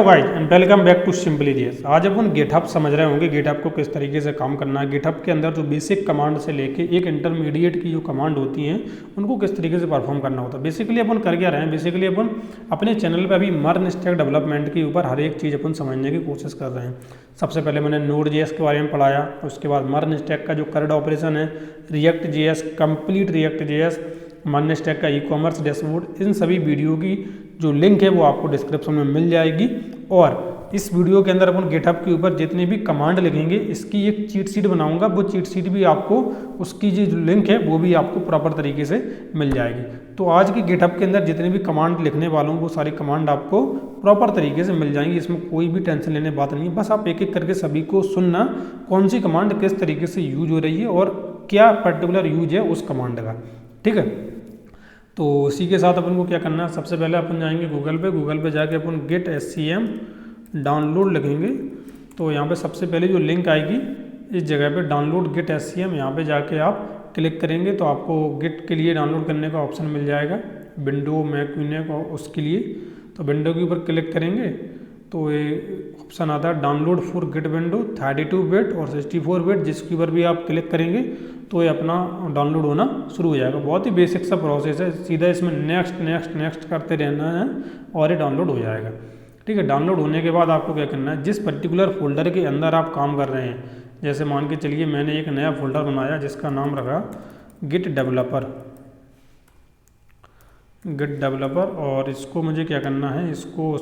Guys and welcome back to simply GS. आज अपन GitHub समझ रहे होंगे गिटहब को किस तरीके से काम करना है। गिटहब के अंदर जो बेसिक कमांड से लेके एक इंटरमीडिएट की जो कमांड होती हैं उनको किस तरीके से परफॉर्म करना होता है। बेसिकली अपन कर क्या रहे हैं, बेसिकली अपन अपने चैनल पे अभी मर्न स्टैक डेवलपमेंट के ऊपर हर एक चीज़ अपन समझने की कोशिश कर रहे हैं। सबसे पहले मैंने नोड जेएस के बारे में पढ़ाया, उसके बाद मर्न स्टैक का जो कर्ड ऑपरेशन है, react JS, complete react JS, MERN stack का ई कॉमर्स डैशबोर्ड, इन सभी वीडियो की जो लिंक है वो आपको डिस्क्रिप्शन में मिल जाएगी। और इस वीडियो के अंदर अपन गिटहब के ऊपर जितनी भी कमांड लिखेंगे इसकी एक चीट शीट बनाऊंगा, वो चीट शीट भी आपको उसकी जो लिंक है वो भी आपको प्रॉपर तरीके से मिल जाएगी। तो आज की गिटहब के अंदर जितनी भी कमांड लिखने वालों वो सारी कमांड आपको प्रॉपर तरीके से मिल जाएंगी। इसमें कोई भी टेंशन लेने बात नहीं है, बस आप एक एक करके सभी को सुनना कौन सी कमांड किस तरीके से यूज हो रही है और क्या पर्टिकुलर यूज है उस कमांड का। ठीक है, तो इसी के साथ अपन को क्या करना है, सबसे पहले अपन जाएंगे गूगल पे जाके अपन गेट SCM डाउनलोड लिखेंगे। तो यहाँ पे सबसे पहले जो लिंक आएगी इस जगह पे डाउनलोड गेट SCM, यहाँ पे जाके आप क्लिक करेंगे तो आपको गेट के लिए डाउनलोड करने का ऑप्शन मिल जाएगा, विंडो मैक विनैक और उसके लिए। तो विंडो के ऊपर क्लिक करेंगे तो ये ऑप्शन आता है download for get window 32 bit और 64 बिट, जिसके ऊपर भी आप क्लिक करेंगे तो ये अपना डाउनलोड होना शुरू हो जाएगा। बहुत ही बेसिक सा प्रोसेस है, सीधा इसमें नेक्स्ट नेक्स्ट नेक्स्ट करते रहना है और ये डाउनलोड हो जाएगा। ठीक है, डाउनलोड होने के बाद आपको क्या करना है, जिस पर्टिकुलर फोल्डर के अंदर आप काम कर रहे हैं, जैसे मान के चलिए मैंने एक नया फोल्डर बनाया जिसका नाम रखा गिट डेवलपर और इसको मुझे क्या करना है, इसको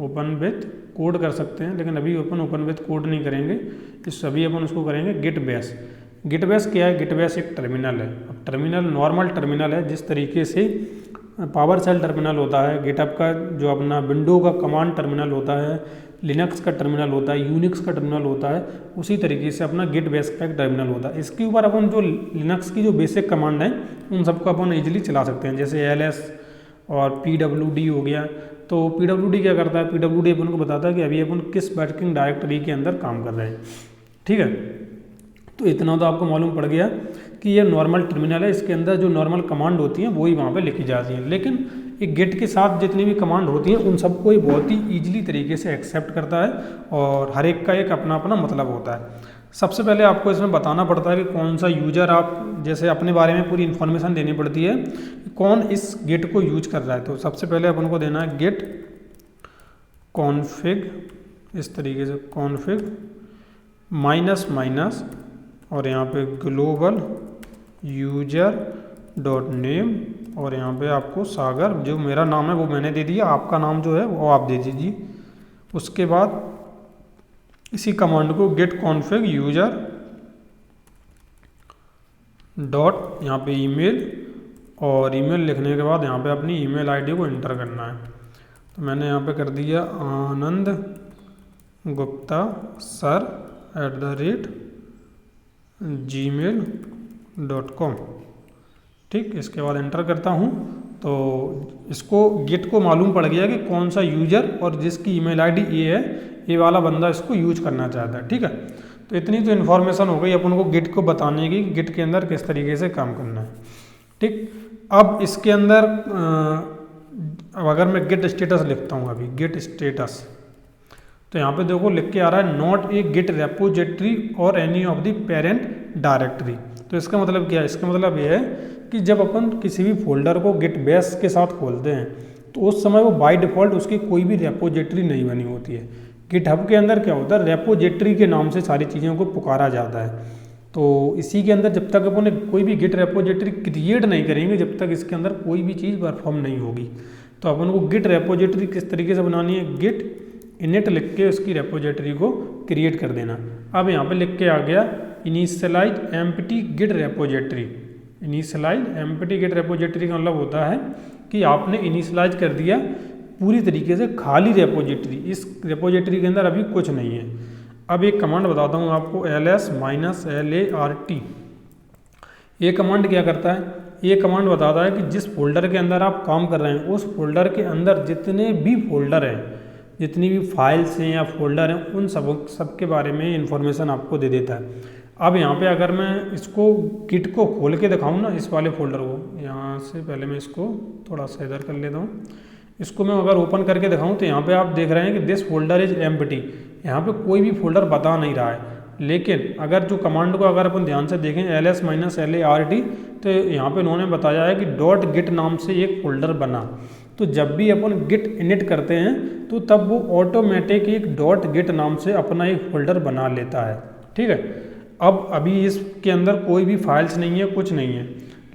ओपन विथ कोड कर सकते हैं, लेकिन अभी अपन ओपन विथ कोड नहीं करेंगे, इस अभी अपन उसको करेंगे गिट बेस। गिट बेस क्या है, गिट बेस एक टर्मिनल है। अब टर्मिनल नॉर्मल टर्मिनल है, जिस तरीके से पावर सेल टर्मिनल होता है, गिटहब का जो अपना विंडो का कमांड टर्मिनल होता है, लिनक्स का टर्मिनल होता है, यूनिक्स का टर्मिनल होता है, उसी तरीके से अपना गिट बेस का एक टर्मिनल होता है। इसके ऊपर अपन जो लिनक्स की जो बेसिक कमांड है उन सबको अपन ईजिली चला सकते हैं, जैसे ls और pwd हो गया। तो pwd क्या करता है, pwd अपन को बताता है कि अभी अपन किस वर्किंग डायरेक्टरी के अंदर काम कर रहे हैं। ठीक है, तो इतना तो आपको मालूम पड़ गया कि ये नॉर्मल टर्मिनल है, इसके अंदर जो नॉर्मल कमांड होती हैं वही वहाँ पे लिखी जाती हैं, लेकिन एक गेट के साथ जितनी भी कमांड होती हैं उन सबको ये बहुत ही ईजिली तरीके से एक्सेप्ट करता है और हर एक का एक अपना अपना मतलब होता है। सबसे पहले आपको इसमें बताना पड़ता है कि कौन सा यूजर, आप जैसे अपने बारे में पूरी इन्फॉर्मेशन देनी पड़ती है कि कौन इस गेट को यूज कर रहा है। तो सबसे पहले अपन को देना है गेट कॉन्फिग, इस तरीके से कॉन्फिग माइनस और यहाँ पे ग्लोबल यूजर डॉट नेम और यहाँ पे आपको सागर, जो मेरा नाम है वो मैंने दे दिया, आपका नाम जो है वो आप दे दीजिए। उसके बाद इसी कमांड को गेट कॉन्फिग यूजर डॉट यहाँ पे ईमेल, और ईमेल लिखने के बाद यहाँ पे अपनी ईमेल आईडी को एंटर करना है। तो मैंने यहाँ पे कर दिया आनंद गुप्ता सर @gmail.com। ठीक, इसके बाद एंटर करता हूँ तो इसको गेट को मालूम पड़ गया कि कौन सा यूजर और जिसकी ईमेल आईडी ये है, ये वाला बंदा इसको यूज करना चाहता है। ठीक है, तो इतनी तो इन्फॉर्मेशन हो गई अपन को गेट को बताने की, गेट के अंदर किस तरीके से काम करना है। ठीक, अब इसके अंदर अब अगर मैं गेट स्टेटस लिखता हूँ, अभी गेट स्टेटस, तो यहाँ पे देखो लिख के आ रहा है नॉट ए गेट रेपोजिटरी और any of the parent directory. तो इसका मतलब क्या है, इसका मतलब ये है कि जब अपन किसी भी फोल्डर को गिट बेस के साथ खोलते हैं तो उस समय वो बाय डिफ़ॉल्ट उसकी कोई भी रेपोजिटरी नहीं बनी होती है। गिटहब के अंदर क्या होता है, रेपोजिटरी के नाम से सारी चीज़ों को पुकारा जाता है। तो इसी के अंदर जब तक अपन कोई भी गिट रेपोजिटरी क्रिएट नहीं करेंगे, जब तक इसके अंदर कोई भी चीज़ परफॉर्म नहीं होगी। तो अपन को गिट रेपोजिटरी किस तरीके से बनानी है, गिट इनिट लिख के उसकी रेपोजिटरी को क्रिएट कर देना। अब यहाँ पे लिख के आ गया initialize empty git repository. Initialize empty git repository का मतलब होता है कि आपने इनिशियलाइज कर दिया पूरी तरीके से खाली रेपोजिटरी, इस रेपोजिटरी के अंदर अभी कुछ नहीं है। अब एक कमांड बताता हूँ आपको, ls-lart। ये कमांड क्या करता है, ये कमांड बताता है कि जिस फोल्डर के अंदर आप काम कर रहे हैं उस फोल्डर के अंदर जितने भी फोल्डर हैं, जितनी भी फाइल्स हैं या फोल्डर हैं, उन सब के बारे में इंफॉर्मेशन आपको दे देता है। अब यहाँ पे अगर मैं इसको गिट को खोल के दिखाऊँ ना, इस वाले फोल्डर को, यहाँ से पहले मैं इसको थोड़ा सा इधर कर लेता हूँ, इसको मैं अगर ओपन करके दिखाऊं तो यहाँ पे आप देख रहे हैं कि दिस फोल्डर इज एम्प्टी, यहाँ पे कोई भी फोल्डर बता नहीं रहा है। लेकिन अगर जो कमांड को अगर अपन ध्यान से देखें ls-lart, तो यहाँ पे उन्होंने बताया है कि .git नाम से एक फोल्डर बना। तो जब भी अपन git init करते हैं तो तब वो ऑटोमेटिक एक .git नाम से अपना एक फोल्डर बना लेता है। ठीक है, अब अभी इसके अंदर कोई भी फाइल्स नहीं है, कुछ नहीं है,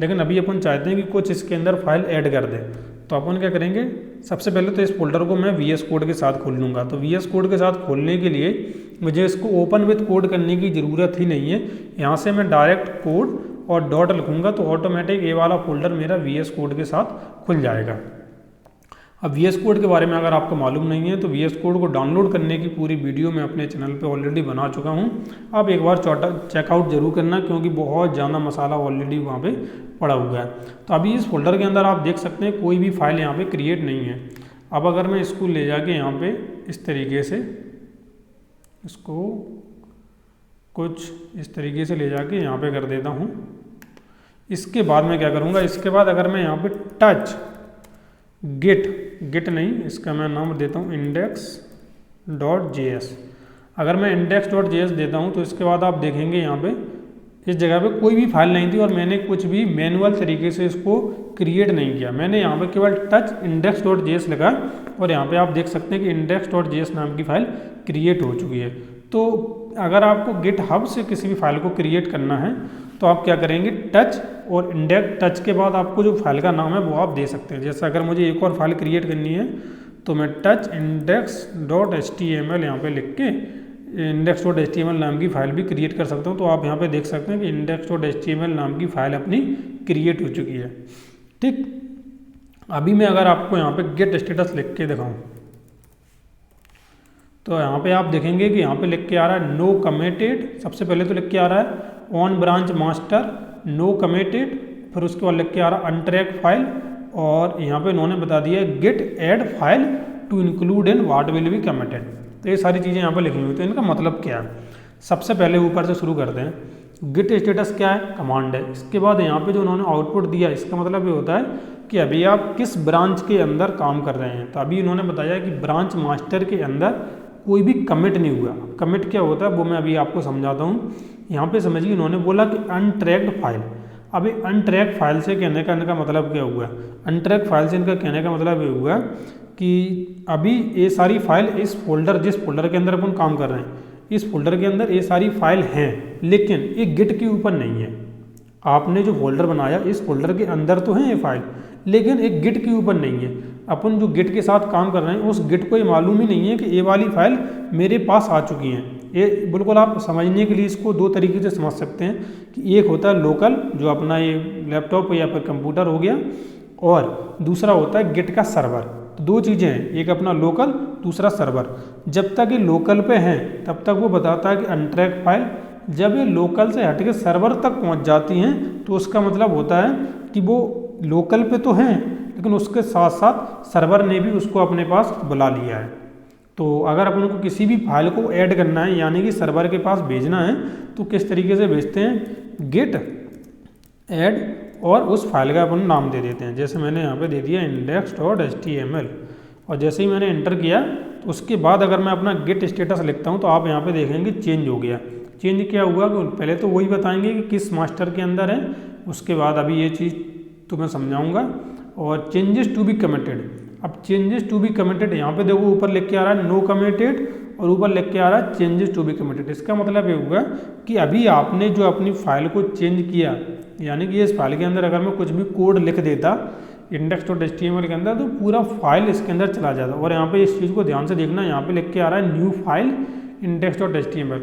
लेकिन अभी अपन चाहते हैं कि कुछ इसके अंदर फाइल ऐड कर दें। तो अपन क्या करेंगे, सबसे पहले तो इस फोल्डर को मैं VS कोड के साथ खोल लूँगा। तो VS कोड के साथ खोलने के लिए मुझे इसको ओपन विथ कोड करने की ज़रूरत ही नहीं है। यहाँ से मैं डायरेक्ट कोड और डॉट लिखूँगा तो ऑटोमेटिक ये वाला फोल्डर मेरा VS कोड के साथ खुल जाएगा। अब VS कोड के बारे में अगर आपको मालूम नहीं है तो VS कोड को डाउनलोड करने की पूरी वीडियो मैं अपने चैनल पे ऑलरेडी बना चुका हूँ। आप एक बार चेकआउट जरूर करना, क्योंकि बहुत ज़्यादा मसाला ऑलरेडी वहाँ पे पड़ा हुआ है। तो अभी इस फोल्डर के अंदर आप देख सकते हैं कोई भी फाइल यहाँ पे क्रिएट नहीं है। अब अगर मैं इसको ले जाके यहाँ पे इस तरीके से इसको कुछ इस तरीके से ले जाके यहाँ पे कर देता हूँ। इसके बाद मैं क्या करूँगा, इसके बाद अगर मैं यहाँ पे टच गिट नहीं, इसका मैं नाम देता हूँ index.js। अगर मैं index.js देता हूँ तो इसके बाद आप देखेंगे यहाँ पे इस जगह पे कोई भी फाइल नहीं थी और मैंने कुछ भी मैनुअल तरीके से इसको क्रिएट नहीं किया। मैंने यहाँ पे केवल टच index.js लिखा और यहाँ पे आप देख सकते हैं कि index.js नाम की फाइल क्रिएट हो चुकी है। तो अगर आपको गिटहब से किसी भी फाइल को क्रिएट करना है तो आप क्या करेंगे, टच और इंडेक्स, टच के बाद आपको जो फाइल का नाम है वो आप दे सकते हैं। जैसे अगर मुझे एक और फाइल क्रिएट करनी है तो मैं टच index.html यहाँ पे लिख के index.html नाम की फाइल भी क्रिएट कर सकता हूँ। तो आप यहाँ पे देख सकते हैं कि index.html नाम की फाइल अपनी क्रिएट हो चुकी है। ठीक, अभी मैं अगर आपको यहाँ पे गेट स्टेटस लिख के दिखाऊँ तो यहाँ पे आप देखेंगे कि यहाँ पे लिख के आ रहा है नो कमिटेड। सबसे पहले तो लिख के आ रहा है on branch master no committed, फिर उसके बाद लिख के आ रहा है अनट्रैक फाइल, और यहाँ पे उन्होंने बता दिया git add file to include in what will be committed. तो ये सारी चीज़ें यहाँ पे लिखी हुई, तो इनका मतलब क्या है। सबसे पहले ऊपर से शुरू करते हैं। गिट स्टेटस क्या है, कमांड है। इसके बाद यहाँ पे जो उन्होंने आउटपुट दिया, इसका मतलब ये होता है कि अभी आप किस ब्रांच के अंदर काम कर रहे हैं। तो अभी उन्होंने बताया कि ब्रांच मास्टर के अंदर कोई भी कमिट नहीं हुआ। कमिट क्या होता है वो मैं अभी आपको समझाता हूँ। यहाँ पे समझिए, उन्होंने बोला कि अनट्रैक्ड फाइल। अभी अनट्रैक फाइल से कहने का मतलब क्या हुआ, अनट्रैक फाइल से इनका कहने का मतलब ये हुआ कि अभी ये सारी फाइल इस फोल्डर, जिस फोल्डर के अंदर अपन काम कर रहे हैं, इस फोल्डर के अंदर ये सारी फाइल हैं, लेकिन ये गिट के ऊपर नहीं है। आपने जो फोल्डर बनाया इस फोल्डर के अंदर तो है ये फाइल, लेकिन एक गिट के ऊपर नहीं है। अपन जो गिट के साथ काम कर रहे हैं उस गिट को ये मालूम ही नहीं है कि ये वाली फाइल मेरे पास आ चुकी हैं। ये बिल्कुल आप समझने के लिए इसको दो तरीके से समझ सकते हैं कि एक होता है लोकल, जो अपना ये लैपटॉप या फिर कंप्यूटर हो गया, और दूसरा होता है गिट का सर्वर। तो दो चीज़ें हैं, एक अपना लोकल, दूसरा सर्वर। जब तक ये लोकल पे हैं तब तक वो बताता है कि अनट्रैक फाइल। जब ये लोकल से हट के सर्वर तक पहुंच जाती हैं तो उसका मतलब होता है कि वो लोकल पे तो हैं, लेकिन उसके साथ साथ सर्वर ने भी उसको अपने पास बुला लिया है। तो अगर अपन को किसी भी फाइल को ऐड करना है, यानी कि सर्वर के पास भेजना है, तो किस तरीके से भेजते हैं, गिट ऐड और उस फाइल का अपन नाम दे देते हैं। जैसे मैंने यहाँ पे दे दिया index.html, और जैसे ही मैंने एंटर किया तो उसके बाद अगर मैं अपना गिट स्टेटस लिखता हूँ तो आप यहाँ पे देखेंगे चेंज हो गया। चेंज क्या हुआ कि पहले तो वही बताएंगे कि किस मास्टर के अंदर है, उसके बाद अभी ये चीज़ तो मैं समझाऊँगा। और चेंजेस टू बी कमिटेड, अब चेंजेस टू बी कमिटेड यहाँ पे देखो ऊपर लिख के आ रहा है नो कमिटेड और ऊपर लिख के आ रहा है चेंजेस टू बी कमिटेड। इसका मतलब ये हुआ कि अभी आपने जो अपनी फाइल को चेंज किया, यानी कि इस फाइल के अंदर अगर मैं कुछ भी कोड लिख देता index.html के अंदर तो पूरा फाइल इसके अंदर चला जाता। और यहाँ पे इस चीज़ को ध्यान से देखना, यहाँ पे लिख के आ रहा है न्यू फाइल index.html।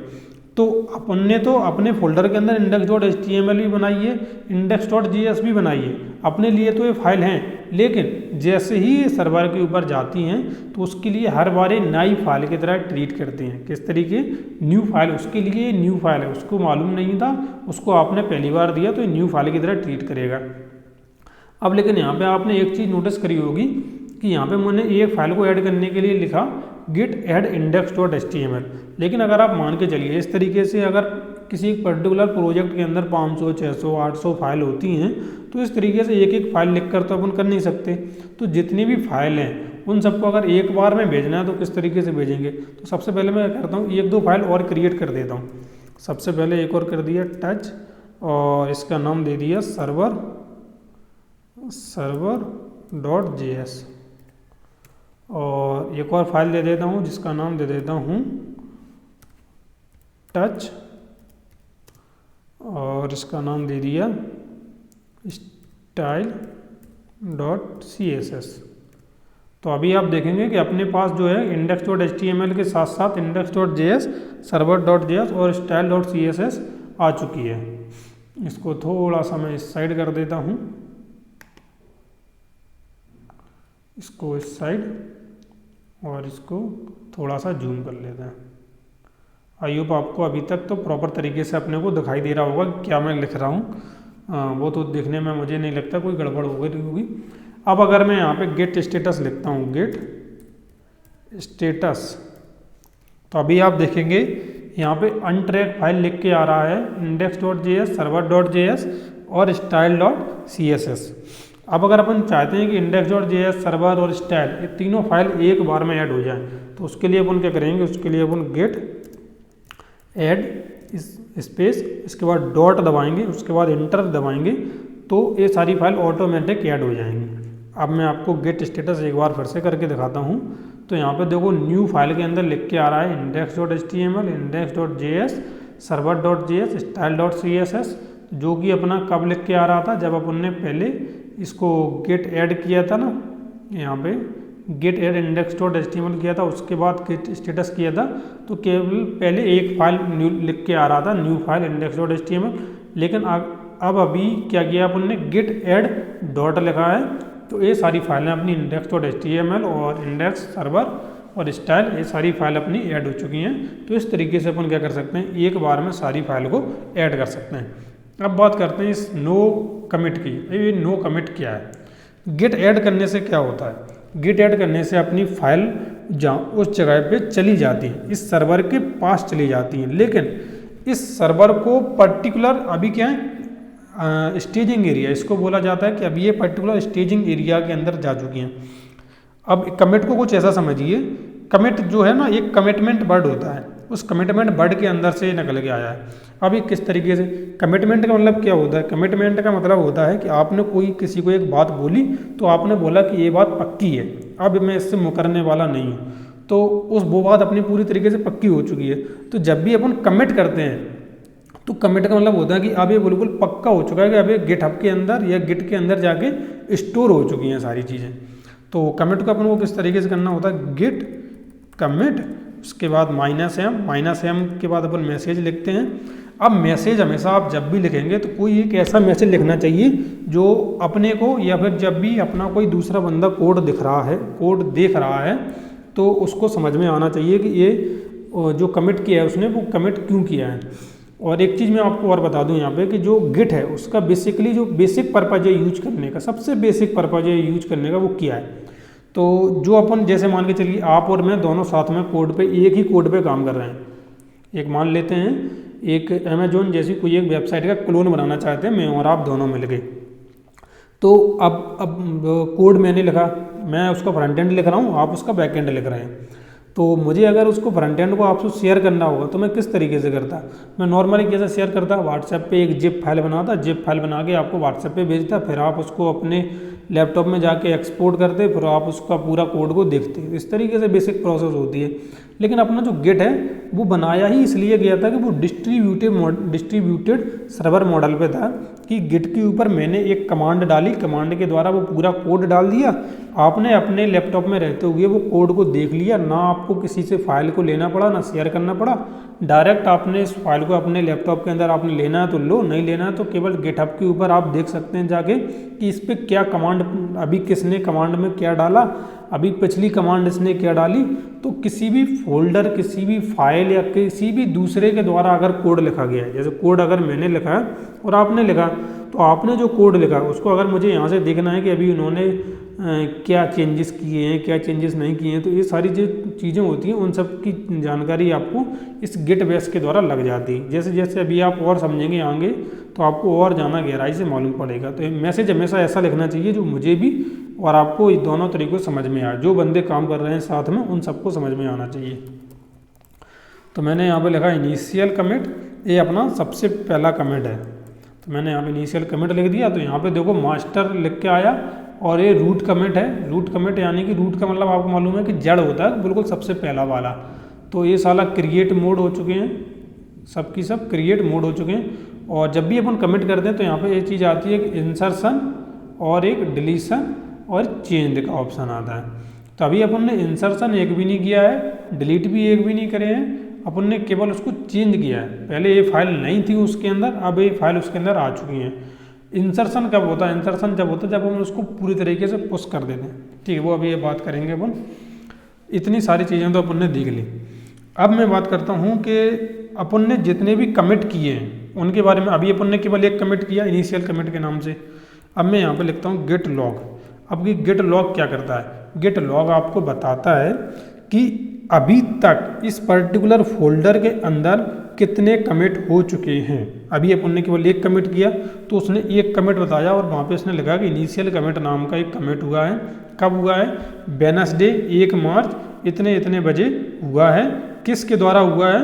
तो अपन ने तो अपने फोल्डर के अंदर index.html भी बनाई है, index.js भी बनाई है, अपने लिए तो ये फाइल हैं, लेकिन जैसे ही ये सर्वर के ऊपर जाती हैं तो उसके लिए हर बार नई फाइल की तरह ट्रीट करते हैं। किस तरीके, न्यू फाइल, उसके लिए न्यू फाइल है, उसको मालूम नहीं था, उसको आपने पहली बार दिया तो न्यू फाइल की तरह ट्रीट करेगा। अब लेकिन यहाँ पे आपने एक चीज़ नोटिस करी होगी कि यहाँ पे मैंने एक फाइल को ऐड करने के लिए लिखा git add index.html, लेकिन अगर आप मान के चलिए इस तरीके से अगर किसी एक पर्टिकुलर प्रोजेक्ट के अंदर 500, 600, 800 फाइल होती हैं, तो इस तरीके से एक एक फाइल लिख कर तो अपन कर नहीं सकते। तो जितनी भी फाइल हैं उन सबको अगर एक बार में भेजना है तो किस तरीके से भेजेंगे। तो सबसे पहले मैं क्या करता हूँ, एक दो फाइल और क्रिएट कर देता हूँ। सबसे पहले एक और कर दिया टच, और इसका नाम दे दिया server.js, और एक और फाइल दे देता हूँ जिसका नाम दे देता हूँ टच, और इसका नाम दे दिया style.css। तो अभी आप देखेंगे कि अपने पास जो है index.html के साथ साथ index.js, server.js और style.css आ चुकी है। इसको थोड़ा सा मैं इस साइड कर देता हूँ, इसको इस साइड, और इसको थोड़ा सा जूम कर लेते हैं। आई होप आपको अभी तक तो प्रॉपर तरीके से अपने को दिखाई दे रहा होगा क्या मैं लिख रहा हूँ। वो तो देखने में मुझे नहीं लगता कोई गड़बड़ होगी। अब अगर मैं यहाँ पे गेट स्टेटस लिखता हूँ, गेट स्टेटस, तो अभी आप देखेंगे यहाँ पे अनट्रैक फाइल लिख के आ रहा है index.js, server.js और style.css। अब अगर अपन चाहते हैं कि index.js, server और style ये तीनों फाइल एक बार में ऐड हो जाएं, तो उसके लिए अपन क्या करेंगे, उसके लिए अपन गेट ऐड स्पेस, इसके बाद डॉट दबाएंगे, उसके बाद इंटर दबाएंगे, तो ये सारी फाइल ऑटोमेटिक ऐड हो जाएंगी। अब मैं आपको गेट स्टेटस एक बार फिर से करके दिखाता हूँ। तो यहाँ पे देखो न्यू फाइल के अंदर लिख के आ रहा है index.html, index.js, server.js, style.css, जो कि अपना कब लिख के आ रहा था, जब अपन ने पहले इसको गेट ऐड किया था ना, यहाँ पे गेट ऐड index.html किया था, उसके बाद गेट स्टेटस किया था, तो केवल पहले एक फाइल न्यू लिख के आ रहा था, न्यू फाइल index.html। लेकिन अब अभी क्या किया अपन ने, गेट ऐड डॉट लिखा है, तो ये सारी फाइलें अपनी index.html और इंडेक्स, सर्वर और स्टाइल, ये सारी फाइल अपनी ऐड हो चुकी हैं। तो इस तरीके से अपन क्या कर सकते हैं, एक बार में सारी फाइल को ऐड कर सकते हैं। अब बात करते हैं इस नो कमिट की। ये नो कमिट क्या है, गेट ऐड करने से क्या होता है, गेट ऐड करने से अपनी फाइल जहाँ उस जगह पे चली जाती है, इस सर्वर के पास चली जाती हैं, लेकिन इस सर्वर को पर्टिकुलर अभी क्या है, स्टेजिंग एरिया इसको बोला जाता है कि अभी ये पर्टिकुलर स्टेजिंग एरिया के अंदर जा चुकी हैं। अब कमिट को कुछ ऐसा समझिए, कमिट जो है ना एक कमिटमेंट वर्ड होता है, उस कमिटमेंट वर्ड के अंदर से निकल के आया है। अब ये किस तरीके से, कमिटमेंट का मतलब क्या होता है, कमिटमेंट का मतलब होता है कि आपने कोई किसी को एक बात बोली, तो आपने बोला कि ये बात पक्की है, अब मैं इससे मुकरने वाला नहीं हूँ, तो वो बात अपनी पूरी तरीके से पक्की हो चुकी है। तो जब भी अपन कमिट करते हैं, तो कमिट का मतलब होता है कि अब ये बिल्कुल पक्का हो चुका है कि अब ये गिटहब के अंदर या गिट के अंदर जाके स्टोर हो चुकी हैं सारी चीज़ें। तो कमिट को अपन को किस तरीके से करना होता है, गेट कमिट, उसके बाद -m के बाद अपन मैसेज लिखते हैं। अब मैसेज हमेशा आप जब भी लिखेंगे तो कोई एक ऐसा मैसेज लिखना चाहिए जो अपने को, या फिर जब भी अपना कोई दूसरा बंदा कोड दिख रहा है, कोड देख रहा है, तो उसको समझ में आना चाहिए कि ये जो कमिट किया है उसने वो कमिट क्यों किया है। और एक चीज़ मैं आपको और बता दूं यहाँ पे कि जो गिट है उसका बेसिकली जो बेसिक पर्पज है यूज करने का, सबसे बेसिक पर्पज है यूज करने का, वो क्या है। तो जो अपन जैसे मान के चलिए आप और मैं दोनों साथ में कोड पे, एक ही कोड पे काम कर रहे हैं। एक मान लेते हैं एक अमेजोन जैसी कोई एक वेबसाइट का क्लोन बनाना चाहते हैं, मैं और आप दोनों मिल गए। तो अब कोड मैंने लिखा, मैं उसका फ्रंट एंड लिख रहा हूँ, आप उसका बैक एंड लिख रहे हैं। तो मुझे अगर उसको फ्रंट एंड को आपसे शेयर करना होगा तो मैं किस तरीके से करता, मैं नॉर्मली कैसे शेयर करता, व्हाट्सएप पे एक जिप फाइल बनाता, जिप फाइल बना के आपको व्हाट्सएप पे भेजता, फिर आप उसको अपने लैपटॉप में जाके एक्सपोर्ट करते, फिर आप उसका पूरा कोड को देखते। इस तरीके से बेसिक प्रोसेस होती है। लेकिन अपना जो गिट है वो बनाया ही इसलिए गया था कि वो डिस्ट्रीब्यूटेड सर्वर मॉडल पे था, कि गिट के ऊपर मैंने एक कमांड डाली, कमांड के द्वारा वो पूरा कोड डाल दिया, आपने अपने लैपटॉप में रहते हुए वो कोड को देख लिया, ना आपको किसी से फाइल को लेना पड़ा, ना शेयर करना पड़ा, डायरेक्ट आपने इस फाइल को अपने लैपटॉप के अंदर आपने लेना है तो लो, नहीं लेना है तो केवल गिटहब के ऊपर आप देख सकते हैं जाके कि इस पर क्या कमांड, अभी किसने कमांड में क्या डाला, अभी पिछली कमांड इसने क्या डाली। तो किसी भी फोल्डर, किसी भी फाइल या किसी भी दूसरे के द्वारा अगर कोड लिखा गया है, जैसे कोड अगर मैंने लिखा है और आपने लिखा, तो आपने जो कोड लिखा उसको अगर मुझे यहाँ से देखना है कि अभी उन्होंने क्या चेंजेस किए हैं, क्या चेंजेस नहीं किए हैं। तो ये सारी जो चीज़ें होती हैं उन सब की जानकारी आपको इस गिट बेस के द्वारा लग जाती है। जैसे जैसे अभी आप और समझेंगे आगे तो आपको और ज़्यादा गहराई से मालूम पड़ेगा। तो मैसेज हमेशा ऐसा लिखना चाहिए जो मुझे भी और आपको दोनों तरीकों से समझ में आए। जो बंदे काम कर रहे हैं साथ में उन सबको समझ में आना चाहिए। तो मैंने यहाँ पे लिखा इनिशियल कमिट, ये अपना सबसे पहला कमिट है। तो मैंने यहाँ पे इनिशियल कमिट लिख दिया। तो यहाँ पे देखो मास्टर लिख के आया और ये रूट कमिट है। रूट कमिट यानी कि रूट का मतलब आपको मालूम है कि जड़ होता है बिल्कुल सबसे पहला वाला। तो ये साला क्रिएट मोड हो चुके हैं, सब की सब क्रिएट मोड हो चुके हैं। और जब भी अपन कमिट करते हैं तो यहाँ पे ये चीज़ आती है कि इंसर्शन और एक डिलीशन और चेंज का ऑप्शन आता है। तो अभी अपन ने इंसर्शन एक भी नहीं किया है, डिलीट भी एक भी नहीं करे हैं, अपन ने केवल उसको चेंज किया है। पहले ये फाइल नहीं थी उसके अंदर, अब ये फाइल उसके अंदर आ चुकी है। इंसर्शन कब होता है? इंसर्शन जब होता है जब हम उसको पूरी तरीके से पुश कर देते हैं। ठीक है, वो अभी ये बात करेंगे अपन। इतनी सारी चीज़ें तो अपन ने देख ली। अब मैं बात करता हूँ कि अपन ने जितने भी कमिट किए हैं उनके बारे में। अभी अपन ने केवल एक कमिट किया इनिशियल कमिट के नाम से। अब मैं यहाँ पे लिखता हूँ गेट लॉग। अब ये गेट लॉग क्या करता है? गेट लॉग आपको बताता है कि अभी तक इस पर्टिकुलर फोल्डर के अंदर कितने कमिट हो चुके हैं। अभी अपन ने केवल एक कमिट किया तो उसने एक कमिट बताया और वहाँ पे उसने लिखा कि इनिशियल कमिट नाम का एक कमिट हुआ है। कब हुआ है? वेडनेसडे 1 मार्च इतने इतने बजे हुआ है। किसके द्वारा हुआ है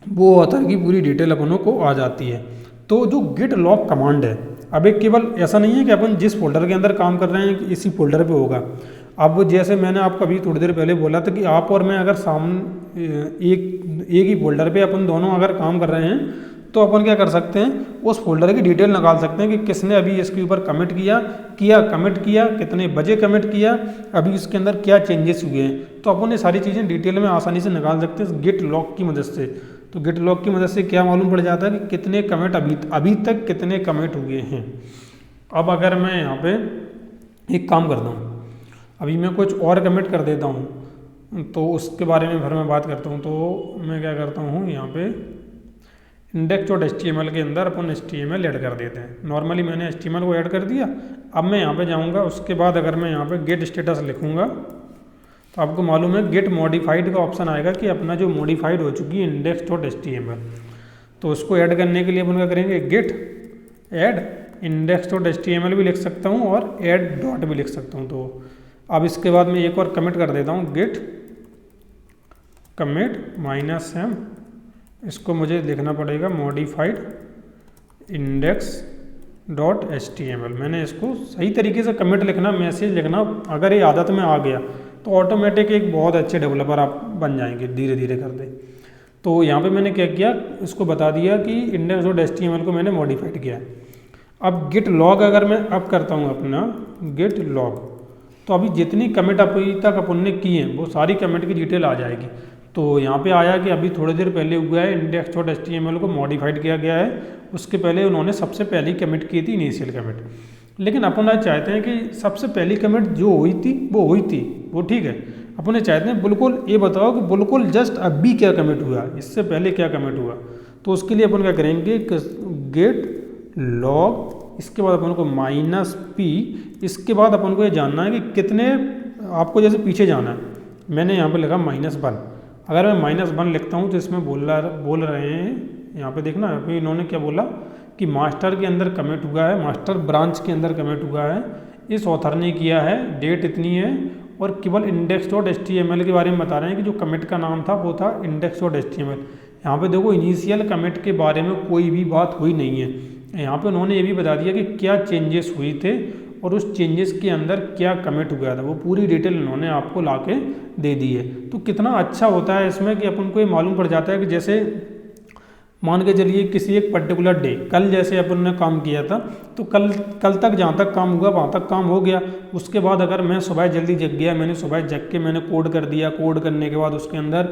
वो ऑथर की पूरी डिटेल अपनों को आ जाती है। तो जो गिट लॉग कमांड है, अब एक केवल ऐसा नहीं है कि अपन जिस फोल्डर के अंदर काम कर रहे हैं कि इसी फोल्डर पे होगा। अब जैसे मैंने आपको अभी थोड़ी देर पहले बोला था कि आप और मैं अगर सामने एक ही फोल्डर पे अपन दोनों अगर काम कर रहे हैं तो अपन क्या कर सकते हैं, उस फोल्डर की डिटेल निकाल सकते हैं कि किसने अभी इसके ऊपर कमिट कमिट किया, कितने बजे कमिट किया, अभी इसके अंदर क्या चेंजेस हुए हैं। तो अपन ये सारी चीज़ें डिटेल में आसानी से निकाल सकते हैं गिट लॉग की मदद से। तो गिट लॉग की मदद से क्या मालूम पड़ जाता है कि कितने कमिट अभी तक कितने कमिट हुए हैं। अब अगर मैं यहाँ पे एक काम करता हूँ, अभी मैं कुछ और कमिट कर देता हूँ तो उसके बारे में फिर मैं बात करता हूँ। तो मैं क्या करता हूँ, यहाँ पे index.html के अंदर अपन HTML ऐड कर देते हैं। नॉर्मली मैंने HTML को ऐड कर दिया। अब मैं यहाँ पे जाऊँगा, उसके बाद अगर मैं यहाँ पे गेट स्टेटस लिखूँगा तो आपको मालूम है गेट मॉडिफाइड का ऑप्शन आएगा कि अपना जो मॉडिफाइड हो चुकी है index.html। तो उसको ऐड करने के लिए अपन क्या करेंगे, गेट ऐड index.html भी लिख सकता हूँ और ऐड डॉट भी लिख सकता हूँ। तो अब इसके बाद मैं एक और कमिट कर देता हूँ, गेट कमिट -m, इसको मुझे लिखना पड़ेगा मॉडिफाइड index.html। मैंने इसको सही तरीके से कमिट लिखना, मैसेज लिखना अगर ये आदत में आ गया तो ऑटोमेटिक एक बहुत अच्छे डेवलपर आप बन जाएंगे धीरे धीरे करते। तो यहाँ पे मैंने क्या किया, इसको बता दिया कि index.html को मैंने मॉडिफाइड किया। अब गिट लॉग अगर मैं अब करता हूँ अपना गिट लॉग, तो अभी जितनी कमिट अभी तक अपन ने की हैं वो सारी कमिट की डिटेल आ जाएगी। तो यहाँ पे आया कि अभी थोड़ी देर पहले हुआ है index.html को मॉडिफाइड किया गया है। उसके पहले उन्होंने सबसे पहली कमिट की थी इनिशियल कमिट। लेकिन अपन आज चाहते हैं कि सबसे पहली कमिट जो हुई थी वो ठीक है। अपन चाहते हैं बिल्कुल ये बताओ कि बिल्कुल जस्ट अभी क्या कमिट हुआ, इससे पहले क्या कमिट हुआ। तो उसके लिए अपन क्या करेंगे, गेट लॉग, इसके बाद अपन को -p, इसके बाद अपन को ये जानना है कि कितने, आपको जैसे पीछे जाना है। मैंने यहाँ पे लिखा -1। अगर मैं -1 लिखता हूँ तो इसमें बोल रहे हैं, यहाँ पे देखना है अभी इन्होंने क्या बोला कि मास्टर के अंदर कमिट हुआ है, मास्टर ब्रांच के अंदर कमिट हुआ है, इस ऑथर ने किया है, डेट इतनी है और केवल index.html के बारे में बता रहे हैं कि जो कमिट का नाम था वो था index.html। यहाँ पे देखो इनिशियल कमिट के बारे में कोई भी बात हुई नहीं है। यहाँ पे उन्होंने ये भी बता दिया कि क्या चेंजेस हुए थे और उस चेंजेस के अंदर क्या कमिट हुआ था, वो पूरी डिटेल उन्होंने आपको लाके दे दी है। तो कितना अच्छा होता है इसमें कि अपन को ये मालूम पड़ जाता है कि जैसे मान के चलिए किसी एक पर्टिकुलर डे, कल जैसे अपन ने काम किया था तो कल तक जहाँ तक काम हुआ वहाँ तक काम हो गया। उसके बाद अगर मैं सुबह जल्दी जग गया, मैंने सुबह जग के मैंने कोड कर दिया, कोड करने के बाद उसके अंदर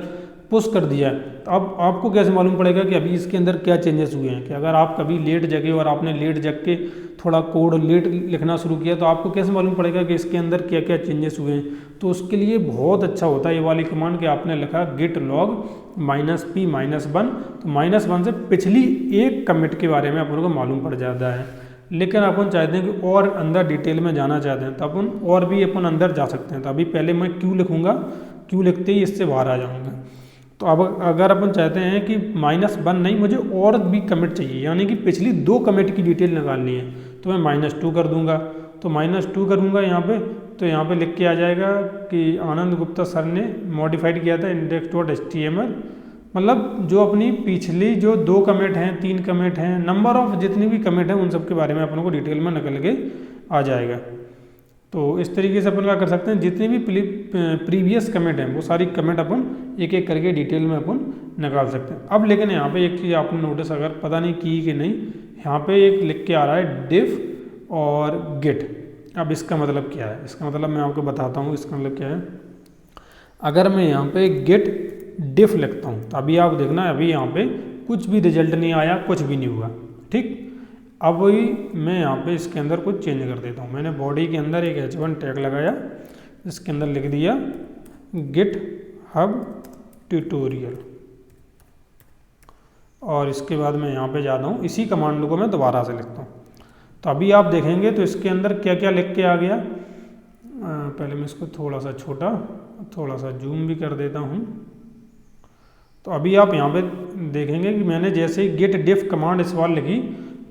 पुश कर दिया, तो अब आपको कैसे मालूम पड़ेगा कि अभी इसके अंदर क्या चेंजेस हुए हैं। कि अगर आप कभी लेट जगे और आपने लेट जग के थोड़ा कोड लेट लिखना शुरू किया तो आपको कैसे मालूम पड़ेगा कि इसके अंदर क्या क्या चेंजेस हुए हैं। तो उसके लिए बहुत अच्छा होता है ये वाली कमांड कि आपने लिखा गिट लॉग -p -1, तो -1 से पिछली एक कमिट के बारे में अपन को मालूम पड़ जाता है। लेकिन अपन चाहते हैं कि और अंदर डिटेल में जाना चाहते हैं तो अपन और भी अपन अंदर जा सकते हैं। तो अभी पहले मैं क्यू लिखूँगा, क्यू लिखते ही इससे बाहर आ जाऊँगा। तो अब अगर अपन चाहते हैं कि -1 नहीं, मुझे और भी कमिट चाहिए, यानी कि पिछली 2 कमिट की डिटेल निकालनी है, तो मैं -2 कर दूंगा। तो -2 करूंगा यहाँ पे, तो यहाँ पे लिख के आ जाएगा कि आनंद गुप्ता सर ने मॉडिफाइड किया था index.html, मतलब जो अपनी पिछली जो 2 कमिट हैं, 3 कमिट हैं, नंबर ऑफ जितनी भी कमिट हैं उन सब के बारे में अपन को डिटेल में निकल के आ जाएगा। तो इस तरीके से अपन क्या कर सकते हैं, जितनी भी प्रीवियस कमेंट हैं वो सारी कमेंट अपन एक एक करके डिटेल में अपन निकाल सकते हैं। अब लेकिन यहाँ पे एक चीज़ आपने नोटिस अगर पता नहीं की कि नहीं, यहाँ पे एक लिख के आ रहा है डिफ और गिट। अब इसका मतलब क्या है, इसका मतलब मैं आपको बताता हूँ इसका मतलब क्या है। अगर मैं यहाँ पे गिट डिफ लिखता हूँ तो अभी आप देखना, अभी यहाँ पे कुछ भी रिजल्ट नहीं आया, कुछ भी नहीं हुआ, ठीक। अब वही मैं यहाँ पे इसके अंदर कुछ चेंज कर देता हूँ। मैंने बॉडी के अंदर एक h1 टैग लगाया, इसके अंदर लिख दिया गिट हब ट्यूटोरियल, और इसके बाद मैं यहाँ पे जाता हूँ, इसी कमांड को मैं दोबारा से लिखता हूँ। तो अभी आप देखेंगे तो इसके अंदर क्या क्या लिख के आ गया। पहले मैं इसको थोड़ा सा छोटा, थोड़ा सा जूम भी कर देता हूँ। तो अभी आप यहाँ पे देखेंगे कि मैंने जैसे ही गेट डिफ कमांड इस बार लिखी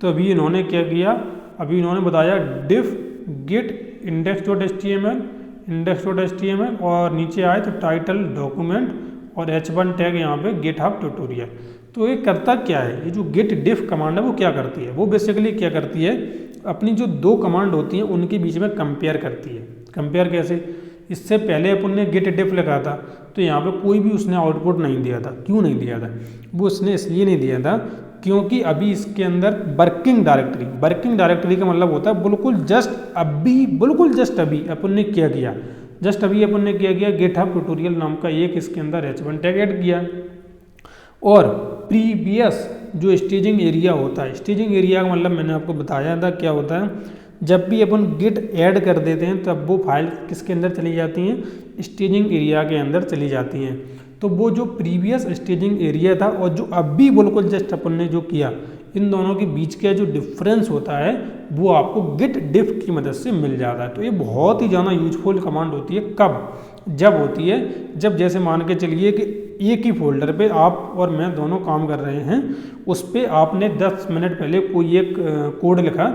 तो अभी इन्होंने क्या किया, अभी इन्होंने बताया डिफ गेट index.html और नीचे आए तो टाइटल डॉक्यूमेंट और h1 टैग यहाँ पे गिटहब ट्यूटोरियल। तो ये करता क्या है, ये जो गेट डिफ कमांड है वो क्या करती है, वो बेसिकली क्या करती है, अपनी जो 2 कमांड होती हैं उनके बीच में कंपेयर करती है। कंपेयर कैसे, इससे पहले अपन ने गेट डिफ लिखा था तो यहाँ पे कोई भी उसने आउटपुट नहीं दिया था। क्यों नहीं दिया था, वो उसने इसलिए नहीं दिया था क्योंकि अभी इसके अंदर वर्किंग डायरेक्टरी का मतलब होता है बिल्कुल जस्ट अभी अपन ने क्या किया, जस्ट अभी अपन ने क्या किया, गिटहब ट्यूटोरियल नाम का एक इसके अंदर h1 टैग ऐड किया। और प्रीवियस जो स्टेजिंग एरिया होता है, स्टेजिंग एरिया का मतलब मैंने आपको बताया था क्या होता है, जब भी अपन गिट ऐड कर देते हैं तब वो फाइल किसके अंदर चली जाती हैं, स्टेजिंग एरिया के अंदर चली जाती हैं। तो वो जो प्रीवियस स्टेजिंग एरिया था और जो अभी बिल्कुल जस्ट अपन ने जो किया, इन दोनों के बीच का जो डिफरेंस होता है वो आपको गिट डिफ की मदद से मिल जाता है। तो ये बहुत ही ज़्यादा यूजफुल कमांड होती है। कब, जब होती है जब जैसे मान के चलिए कि एक ही फोल्डर पे आप और मैं दोनों काम कर रहे हैं, उस पर आपने 10 मिनट पहले कोई एक कोड लिखा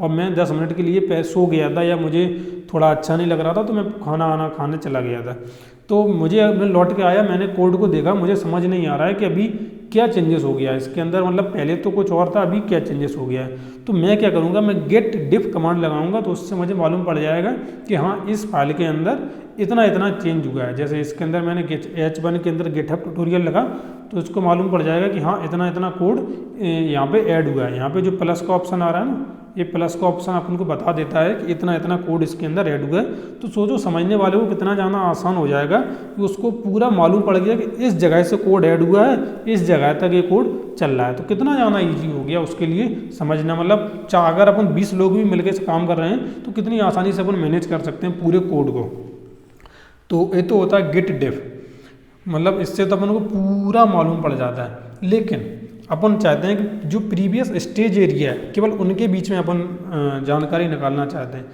और मैं 10 मिनट के लिए सो गया था या मुझे थोड़ा अच्छा नहीं लग रहा था तो मैं खाना खाने चला गया था। तो मैं लौट के आया, मैंने कोड को देखा, मुझे समझ नहीं आ रहा है कि अभी क्या चेंजेस हो गया है इसके अंदर, मतलब पहले तो कुछ और था अभी क्या चेंजेस हो गया है। तो मैं क्या करूँगा, मैं गेट डिफ कमांड लगाऊंगा तो उससे मुझे मालूम पड़ जाएगा कि हाँ इस फाइल के अंदर इतना चेंज हुआ है। जैसे इसके अंदर मैंने h1 के अंदर गिटहब ट्यूटोरियल लगा तो इसको मालूम पड़ जाएगा कि हाँ इतना कोड यहाँ पे ऐड हुआ है। यहाँ पे जो प्लस का ऑप्शन आ रहा है ना, ये प्लस का ऑप्शन अपन को बता देता है कि इतना कोड इसके अंदर ऐड हुआ है। तो सोचो समझने वाले को कितना ज़्यादा आसान हो जाएगा कि उसको पूरा मालूम पड़ गया कि इस जगह से कोड ऐड हुआ है, इस जगह तक ये कोड चल रहा है। तो कितना ज़्यादा ईजी हो गया उसके लिए समझना, मतलब अगर अपन 20 लोग भी मिलकर काम कर रहे हैं तो कितनी आसानी से अपन मैनेज कर सकते हैं पूरे कोड को। तो ये तो होता है गिट डिफ, मतलब इससे तो अपन को पूरा मालूम पड़ जाता है। लेकिन अपन चाहते हैं कि जो प्रीवियस स्टेज एरिया है केवल उनके बीच में अपन जानकारी निकालना चाहते हैं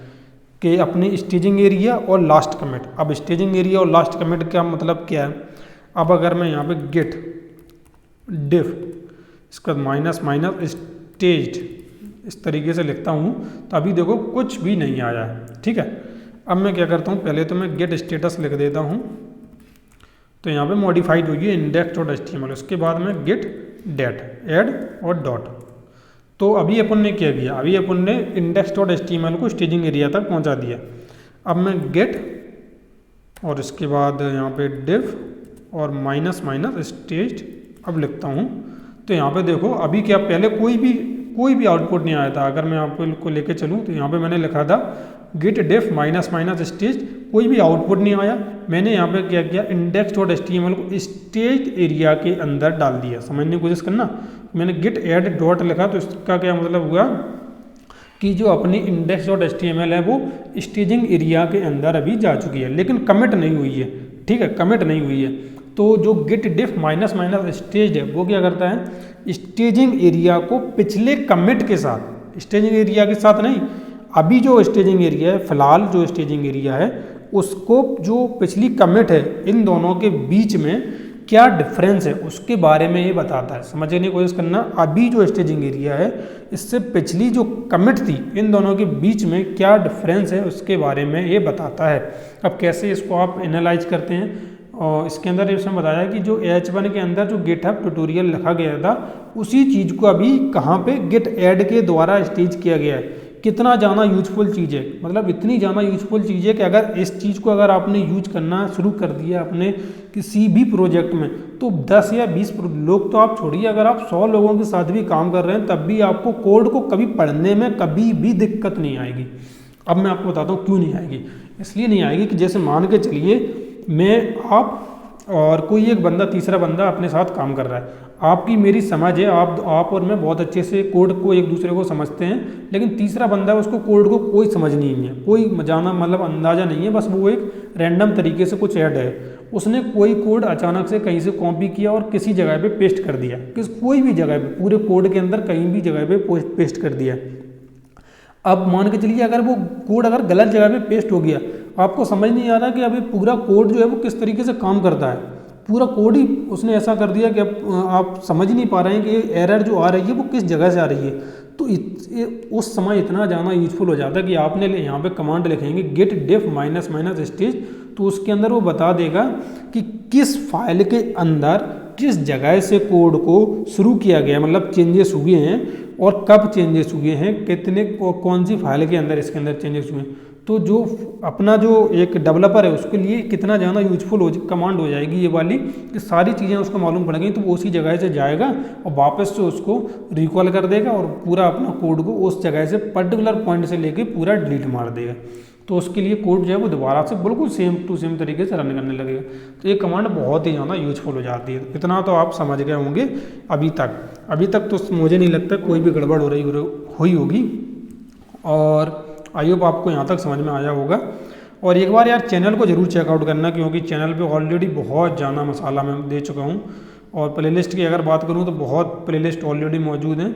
कि अपने स्टेजिंग एरिया और लास्ट कमिट। अब स्टेजिंग एरिया और लास्ट कमिट का मतलब क्या है, अब अगर मैं यहाँ पे गेट डिफ इसका माइनस स्टेज्ड इस तरीके से लिखता हूँ तो अभी देखो कुछ भी नहीं आया है, ठीक है। अब मैं क्या करता हूँ, पहले तो मैं गेट स्टेटस लिख देता हूँ तो यहाँ पे मॉडिफाइड होगी index.html, उसके बाद में गेट डेट ऐड और डॉट। तो अभी अपन ने क्या किया, अभी अपन ने index.html को स्टेजिंग एरिया तक पहुँचा दिया। अब मैं गेट और इसके बाद यहाँ पे डिफ और माइनस स्टेज्ड अब लिखता हूँ तो यहाँ पे देखो अभी क्या, पहले कोई भी आउटपुट नहीं आया था। अगर मैं आपको लेके चलूँ तो यहाँ पे मैंने लिखा था गिट डिफ माइनस स्टेज, कोई भी आउटपुट नहीं आया। मैंने यहाँ पे क्या किया, index.html को स्टेज एरिया के अंदर डाल दिया। समझने की कोशिश करना, मैंने गिट ऐड डॉट लिखा तो इसका क्या मतलब हुआ कि जो अपनी index.html है वो स्टेजिंग एरिया के अंदर अभी जा चुकी है, लेकिन कमिट नहीं हुई है, ठीक है, कमिट नहीं हुई है। तो जो गिट डिफ माइनस स्टेज है वो क्या करता है, स्टेजिंग एरिया को पिछले कमिट के साथ स्टेजिंग एरिया के साथ नहीं। अभी जो स्टेजिंग एरिया है, फिलहाल जो स्टेजिंग एरिया है उसको जो पिछली कमिट है इन दोनों के बीच में क्या डिफरेंस है उसके बारे में ये बताता है। समझने की कोशिश करना, अभी जो स्टेजिंग एरिया है इससे पिछली जो कमिट थी इन दोनों के बीच में क्या डिफरेंस है उसके बारे में ये बताता है। अब कैसे इसको आप एनालाइज करते हैं, और इसके अंदर इसमें बताया कि जो H1 के अंदर जो गिटहब ट्यूटोरियल लिखा गया था उसी चीज़ को अभी कहाँ पे गिट ऐड के द्वारा स्टेज किया गया है। कितना ज़्यादा यूजफुल चीज़ है, मतलब इतनी ज़्यादा यूजफुल चीज़ है कि अगर इस चीज़ को अगर आपने यूज करना शुरू कर दिया अपने किसी भी प्रोजेक्ट में तो 10 या 20 लोग तो आप छोड़िए, अगर आप 100 लोगों के साथ भी काम कर रहे हैं तब भी आपको कोड को कभी पढ़ने में कभी भी दिक्कत नहीं आएगी। अब मैं आपको बताता हूँ क्यों नहीं आएगी। इसलिए नहीं आएगी कि जैसे मान के चलिए मैं, आप और कोई एक बंदा, तीसरा बंदा अपने साथ काम कर रहा है, आपकी मेरी समझ है, आप और मैं बहुत अच्छे से कोड को एक दूसरे को समझते हैं, लेकिन तीसरा बंदा उसको कोड को कोई समझ नहीं है, कोई जाना मतलब अंदाज़ा नहीं है, बस वो एक रैंडम तरीके से कुछ ऐड है, उसने कोई कोड अचानक से कहीं से कॉपी किया और किसी जगह पे पेस्ट कर दिया, कोई भी जगह पे, पूरे कोड के अंदर कहीं भी जगह पे पेस्ट कर दिया। अब मान के चलिए अगर वो कोड अगर गलत जगह पे पेस्ट हो गया, आपको समझ नहीं आ रहा कि अभी पूरा कोड जो है वो किस तरीके से काम करता है, पूरा कोड ही उसने ऐसा कर दिया कि अब आप समझ नहीं पा रहे हैं कि एरर जो आ रही है वो किस जगह से आ रही है। तो उस समय इतना ज़्यादा यूजफुल हो जाता है कि आपने यहाँ पे कमांड लिखेंगे git diff -- stage, तो उसके अंदर वो बता देगा कि किस फाइल के अंदर किस जगह से कोड को शुरू किया गया, मतलब चेंजेस हुए हैं और कब चेंजेस हुए हैं, कितने कौन सी फाइल के अंदर इसके अंदर चेंजेस हुए हैं। तो जो अपना जो एक डेवलपर है उसके लिए कितना ज़्यादा यूजफुल कमांड हो जाएगी ये वाली, कि सारी चीज़ें उसको मालूम पड़ गई तो वो उसी जगह से जाएगा और वापस से उसको रिकॉल कर देगा और पूरा अपना कोड को उस जगह से पर्टिकुलर पॉइंट से लेके पूरा डिलीट मार देगा। तो उसके लिए कोड जो है वो दोबारा से बिल्कुल सेम टू सेम तरीके से रन करने लगेगा। तो ये कमांड बहुत ही ज़्यादा यूजफुल हो जाती है। इतना तो आप समझ गए होंगे अभी तक तो मुझे नहीं लगता कोई भी गड़बड़ हुई होगी, और आई होप आपको यहाँ तक समझ में आया होगा। और एक बार यार चैनल को जरूर चेकआउट करना, क्योंकि चैनल पे ऑलरेडी बहुत ज़्यादा मसाला मैं दे चुका हूँ, और प्लेलिस्ट की अगर बात करूँ तो बहुत प्लेलिस्ट ऑलरेडी मौजूद हैं।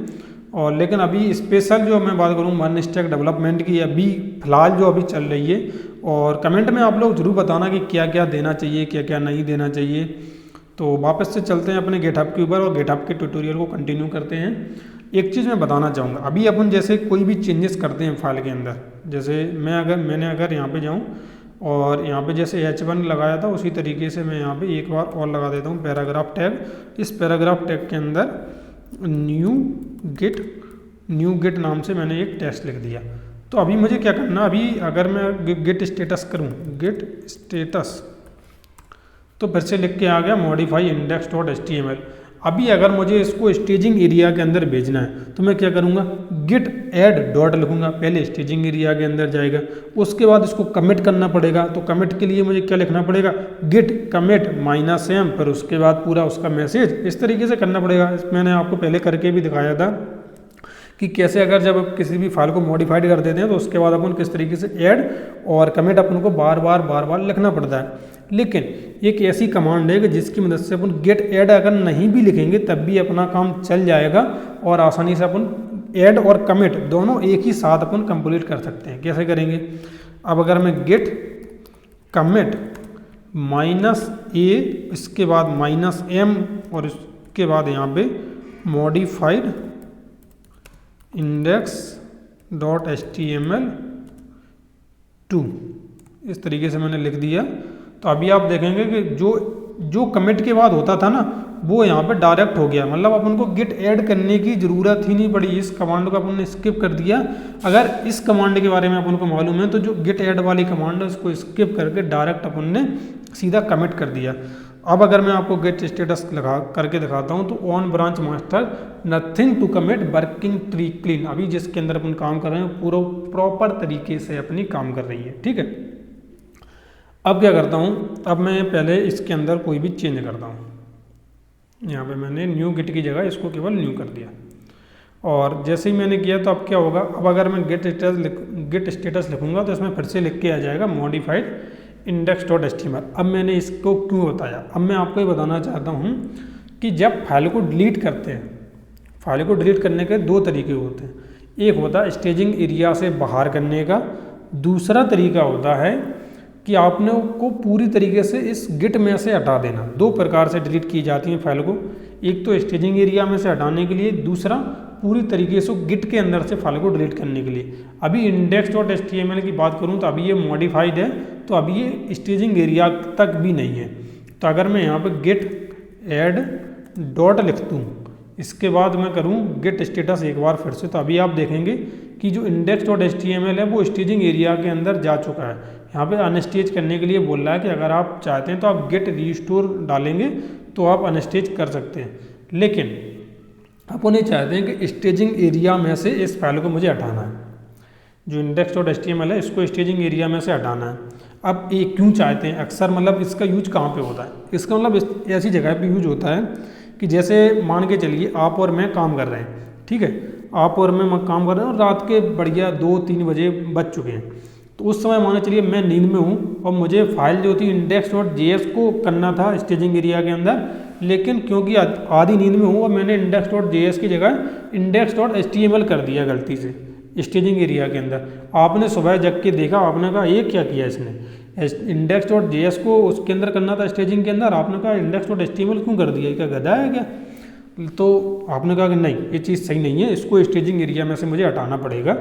और लेकिन अभी स्पेशल जो मैं बात करूँ वन स्टैक डेवलपमेंट की, अभी फ़िलहाल जो अभी चल रही है, और कमेंट में आप लोग ज़रूर बताना कि क्या क्या देना चाहिए, क्या क्या नहीं देना चाहिए। तो वापस से चलते हैं अपने गिटहब के ऊपर और गिटहब के ट्यूटोरियल को कंटिन्यू करते हैं। एक चीज़ मैं बताना चाहूँगा, अभी अपन जैसे कोई भी चेंजेस करते हैं फाइल के अंदर, जैसे मैंने अगर यहाँ पे जाऊँ और यहाँ पे जैसे H1 लगाया था उसी तरीके से मैं यहाँ पे एक बार और लगा देता हूँ पैराग्राफ टैग। इस पैराग्राफ टैग के अंदर न्यू गिट नाम से मैंने एक टेक्स्ट लिख दिया। तो अभी मुझे क्या करना, अभी अगर मैं गिट स्टेटस करूँ, गिट स्टेटस, तो फिर से लिख के आ गया मॉडिफाई index.html। अभी अगर मुझे इसको स्टेजिंग एरिया के अंदर भेजना है तो मैं क्या करूँगा, गिट ऐड डॉट लिखूँगा, पहले स्टेजिंग एरिया के अंदर जाएगा, उसके बाद इसको कमिट करना पड़ेगा। तो कमिट के लिए मुझे क्या लिखना पड़ेगा, गिट कमिट -m, फिर उसके बाद पूरा उसका मैसेज इस तरीके से करना पड़ेगा। मैंने आपको पहले करके भी दिखाया था कि कैसे अगर जब आप किसी भी फाइल को मॉडिफाइड कर देते हैं तो उसके बाद अपन किस तरीके से ऐड और कमिट अपन को बार बार लिखना पड़ता है। लेकिन एक ऐसी कमांड है कि जिसकी मदद से अपन गेट ऐड अगर नहीं भी लिखेंगे तब भी अपना काम चल जाएगा और आसानी से अपन ऐड और कमिट दोनों एक ही साथ अपन कंप्लीट कर सकते हैं। कैसे करेंगे, अब अगर मैं गेट कमिट -a, इसके बाद -m और इसके बाद यहाँ पे मॉडिफाइड index.html2 इस तरीके से मैंने लिख दिया। तो अभी आप देखेंगे कि जो कमिट के बाद होता था ना वो यहाँ पे डायरेक्ट हो गया, मतलब अपन को गिट ऐड करने की ज़रूरत ही नहीं पड़ी, इस कमांड को अपन ने स्किप कर दिया। अगर इस कमांड के बारे में अपन को मालूम है तो जो गिट ऐड वाली कमांड है उसको स्किप करके डायरेक्ट अपन ने सीधा कमिट कर दिया। अब अगर मैं आपको गेट स्टेटस लगा करके दिखाता हूँ तो on branch master nothing to commit working tree clean, अभी जिसके अंदर अपन काम कर रहे हैं पूरा प्रॉपर तरीके से अपनी काम कर रही है। ठीक है, अब क्या करता हूँ, अब मैं पहले इसके अंदर कोई भी चेंज करता हूँ। यहाँ पे मैंने न्यू गिट की जगह इसको केवल न्यू कर दिया, और जैसे ही मैंने किया तो अब क्या होगा, अब अगर मैं गेट स्टेटस लिखूँगा तो इसमें फिर से लिख के आ जाएगा मॉडिफाइड index.html। अब मैंने इसको क्यों बताया, अब मैं आपको ये बताना चाहता हूँ कि जब फाइल को डिलीट करते हैं, फाइल को डिलीट करने के दो तरीके होते हैं। एक होता है स्टेजिंग एरिया से बाहर करने का, दूसरा तरीका होता है कि आपने को पूरी तरीके से इस गिट में से हटा देना। दो प्रकार से डिलीट की जाती हैं फाइल को, एक तो स्टेजिंग एरिया में से हटाने के लिए, दूसरा पूरी तरीके से गिट के अंदर से फाइल को डिलीट करने के लिए। अभी index.html की बात करूं तो अभी ये मॉडिफाइड है, तो अभी ये स्टेजिंग एरिया तक भी नहीं है। तो अगर मैं यहाँ पर गेट एड डॉट लिख दूँ, इसके बाद मैं करूँ गेट स्टेटस एक बार फिर से, तो अभी आप देखेंगे कि जो index.html है वो स्टेजिंग एरिया के अंदर जा चुका है। यहाँ पे अनस्टेज करने के लिए बोल रहा है कि अगर आप चाहते हैं तो आप गेट रीस्टोर डालेंगे तो आप अनस्टेज कर सकते हैं, लेकिन अपन ये चाहते हैं कि स्टेजिंग एरिया में से इस फाइल को मुझे हटाना है। जो index.html है इसको स्टेजिंग एरिया में से हटाना है। अब ये क्यों चाहते हैं, अक्सर मतलब इसका यूज कहाँ पे होता है, इसका मतलब ऐसी जगह पे यूज होता है कि जैसे मान के चलिए आप और मैं काम कर रहे हैं, ठीक है, आप और मैं काम कर रहे हैं और रात के बढ़िया 2-3 बजे बज चुके हैं। तो उस समय मान चलिए मैं नींद में हूँ और मुझे फाइल जो थी index.js को करना था स्टेजिंग एरिया के अंदर, लेकिन क्योंकि आधी नींद में हूँ और मैंने index.js की जगह index.html कर दिया गलती से स्टेजिंग एरिया के अंदर। आपने सुबह जग के देखा, आपने कहा ये क्या किया इसने, index.js को उसके अंदर करना था स्टेजिंग के अंदर, आपने कहा index.html क्यों कर दिया, क्या गधा है क्या। तो आपने कहा कि नहीं ये चीज़ सही नहीं है, इसको स्टेजिंग एरिया में से मुझे हटाना पड़ेगा।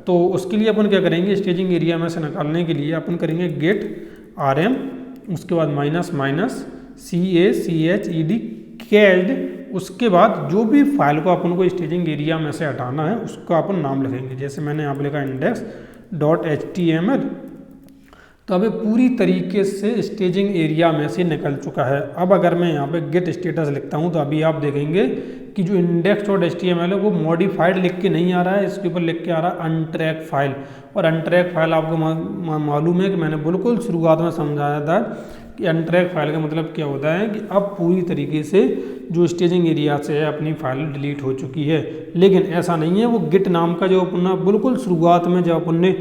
तो उसके लिए अपन क्या करेंगे, स्टेजिंग एरिया में से निकालने के लिए अपन करेंगे गेट rm, उसके बाद -CACHED कैच्ड, उसके बाद जो भी फाइल को अपन को स्टेजिंग एरिया में से हटाना है उसका अपन नाम लिखेंगे। जैसे मैंने यहाँ पर लिखा index.html, तो अभी पूरी तरीके से स्टेजिंग एरिया में से निकल चुका है। अब अगर मैं यहाँ पे गेट स्टेटस लिखता हूँ तो अभी आप देखेंगे कि जो index.html है वो मॉडिफाइड लिख के नहीं आ रहा है, इसके ऊपर लिख के आ रहा है अनट्रैक फाइल। और अनट्रैक फाइल आपको मालूम है कि मैंने बिल्कुल शुरुआत में समझाया था कि अनट्रैक फाइल का मतलब क्या होता है कि अब पूरी तरीके से जो स्टेजिंग एरिया से है अपनी फाइल डिलीट हो चुकी है। लेकिन ऐसा नहीं है, वो गिट नाम का जो अपना बिल्कुल शुरुआत में जब अपन ने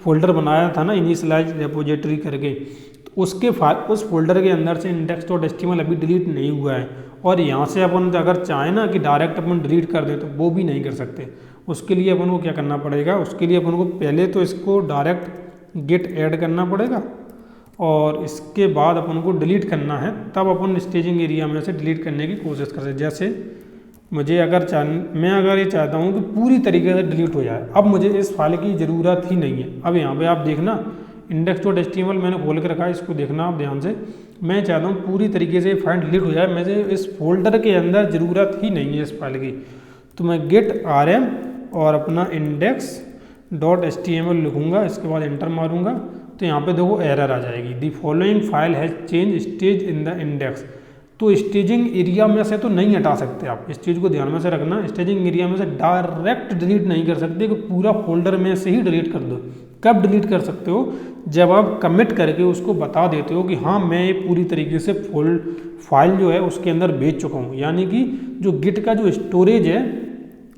फोल्डर बनाया था ना इनिशियलाइज रेपोजिटरी करके, तो उसके उस फोल्डर के अंदर से index.html अभी डिलीट नहीं हुआ है। और यहाँ से अपन अगर चाहें ना कि डायरेक्ट अपन डिलीट कर दें तो वो भी नहीं कर सकते। उसके लिए अपन को क्या करना पड़ेगा, उसके लिए अपन को पहले तो इसको डायरेक्ट गेट ऐड करना पड़ेगा और इसके बाद अपन को डिलीट करना है, तब अपन स्टेजिंग एरिया में से डिलीट करने की कोशिश करते हैं। जैसे मुझे मैं अगर ये चाहता हूँ कि पूरी तरीके से डिलीट हो जाए, अब मुझे इस फाइल की ज़रूरत ही नहीं है। अब यहाँ पे आप देखना index.html मैंने खोल के रखा है, इसको देखना आप ध्यान से। मैं चाहता हूँ पूरी तरीके से फाइल डिलीट हो जाए, मुझे इस फोल्डर के अंदर ज़रूरत ही नहीं है इस फाइल की। तो मैं गेट rm और अपना index.html लिखूँगा, इसके बाद एंटर मारूँगा तो यहाँ पे देखो एरर आ जाएगी, the following file has change stage in the index. तो स्टेजिंग एरिया में से तो नहीं हटा सकते आप, इस चीज़ को ध्यान में से रखना। स्टेजिंग एरिया में से डायरेक्ट डिलीट नहीं कर सकते कि पूरा फोल्डर में से ही डिलीट कर दो। कब डिलीट कर सकते हो, जब आप कमिट करके उसको बता देते हो कि हाँ मैं ये पूरी तरीके से फाइल जो है उसके अंदर भेज चुका हूँ। यानी कि जो गिट का जो स्टोरेज है,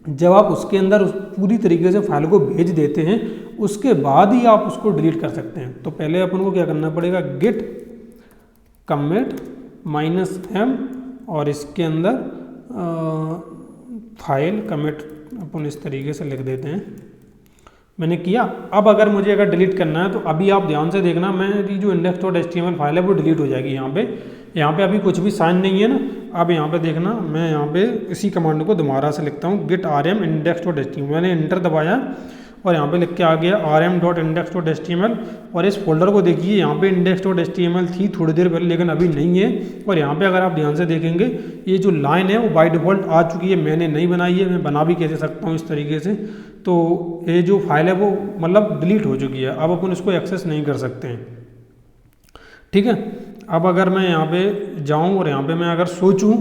जब आप उसके अंदर पूरी तरीके से फाइल को भेज देते हैं उसके बाद ही आप उसको डिलीट कर सकते हैं। तो पहले अपन को क्या करना पड़ेगा, गेट कमिट -m और इसके अंदर फाइल कमिट अपन इस तरीके से लिख देते हैं, मैंने किया। अब अगर मुझे डिलीट करना है तो अभी आप ध्यान से देखना, मेरी जो index.html फाइल है वो डिलीट हो जाएगी। यहाँ पे अभी कुछ भी साइन नहीं है ना। अब यहाँ पे देखना, मैं यहाँ पे इसी कमांड को दोबारा से लिखता हूँ, गेट rm index.html, मैंने इंटर दबाया और यहाँ पे लिख के आ गया rm.index.html। और इस फोल्डर को देखिए, यहाँ पे index.html थी थोड़ी देर पहले लेकिन अभी नहीं है। और यहाँ पे अगर आप ध्यान से देखेंगे ये जो लाइन है वो बाय डिफ़ॉल्ट आ चुकी है, मैंने नहीं बनाई है, मैं बना भी कैसे सकता हूँ इस तरीके से। तो ये जो फाइल है वो मतलब डिलीट हो चुकी है, अब अपन इसको एक्सेस नहीं कर सकते हैं, ठीक है। अब अगर मैं यहाँ पे जाऊँ और यहाँ पे मैं अगर सोचूं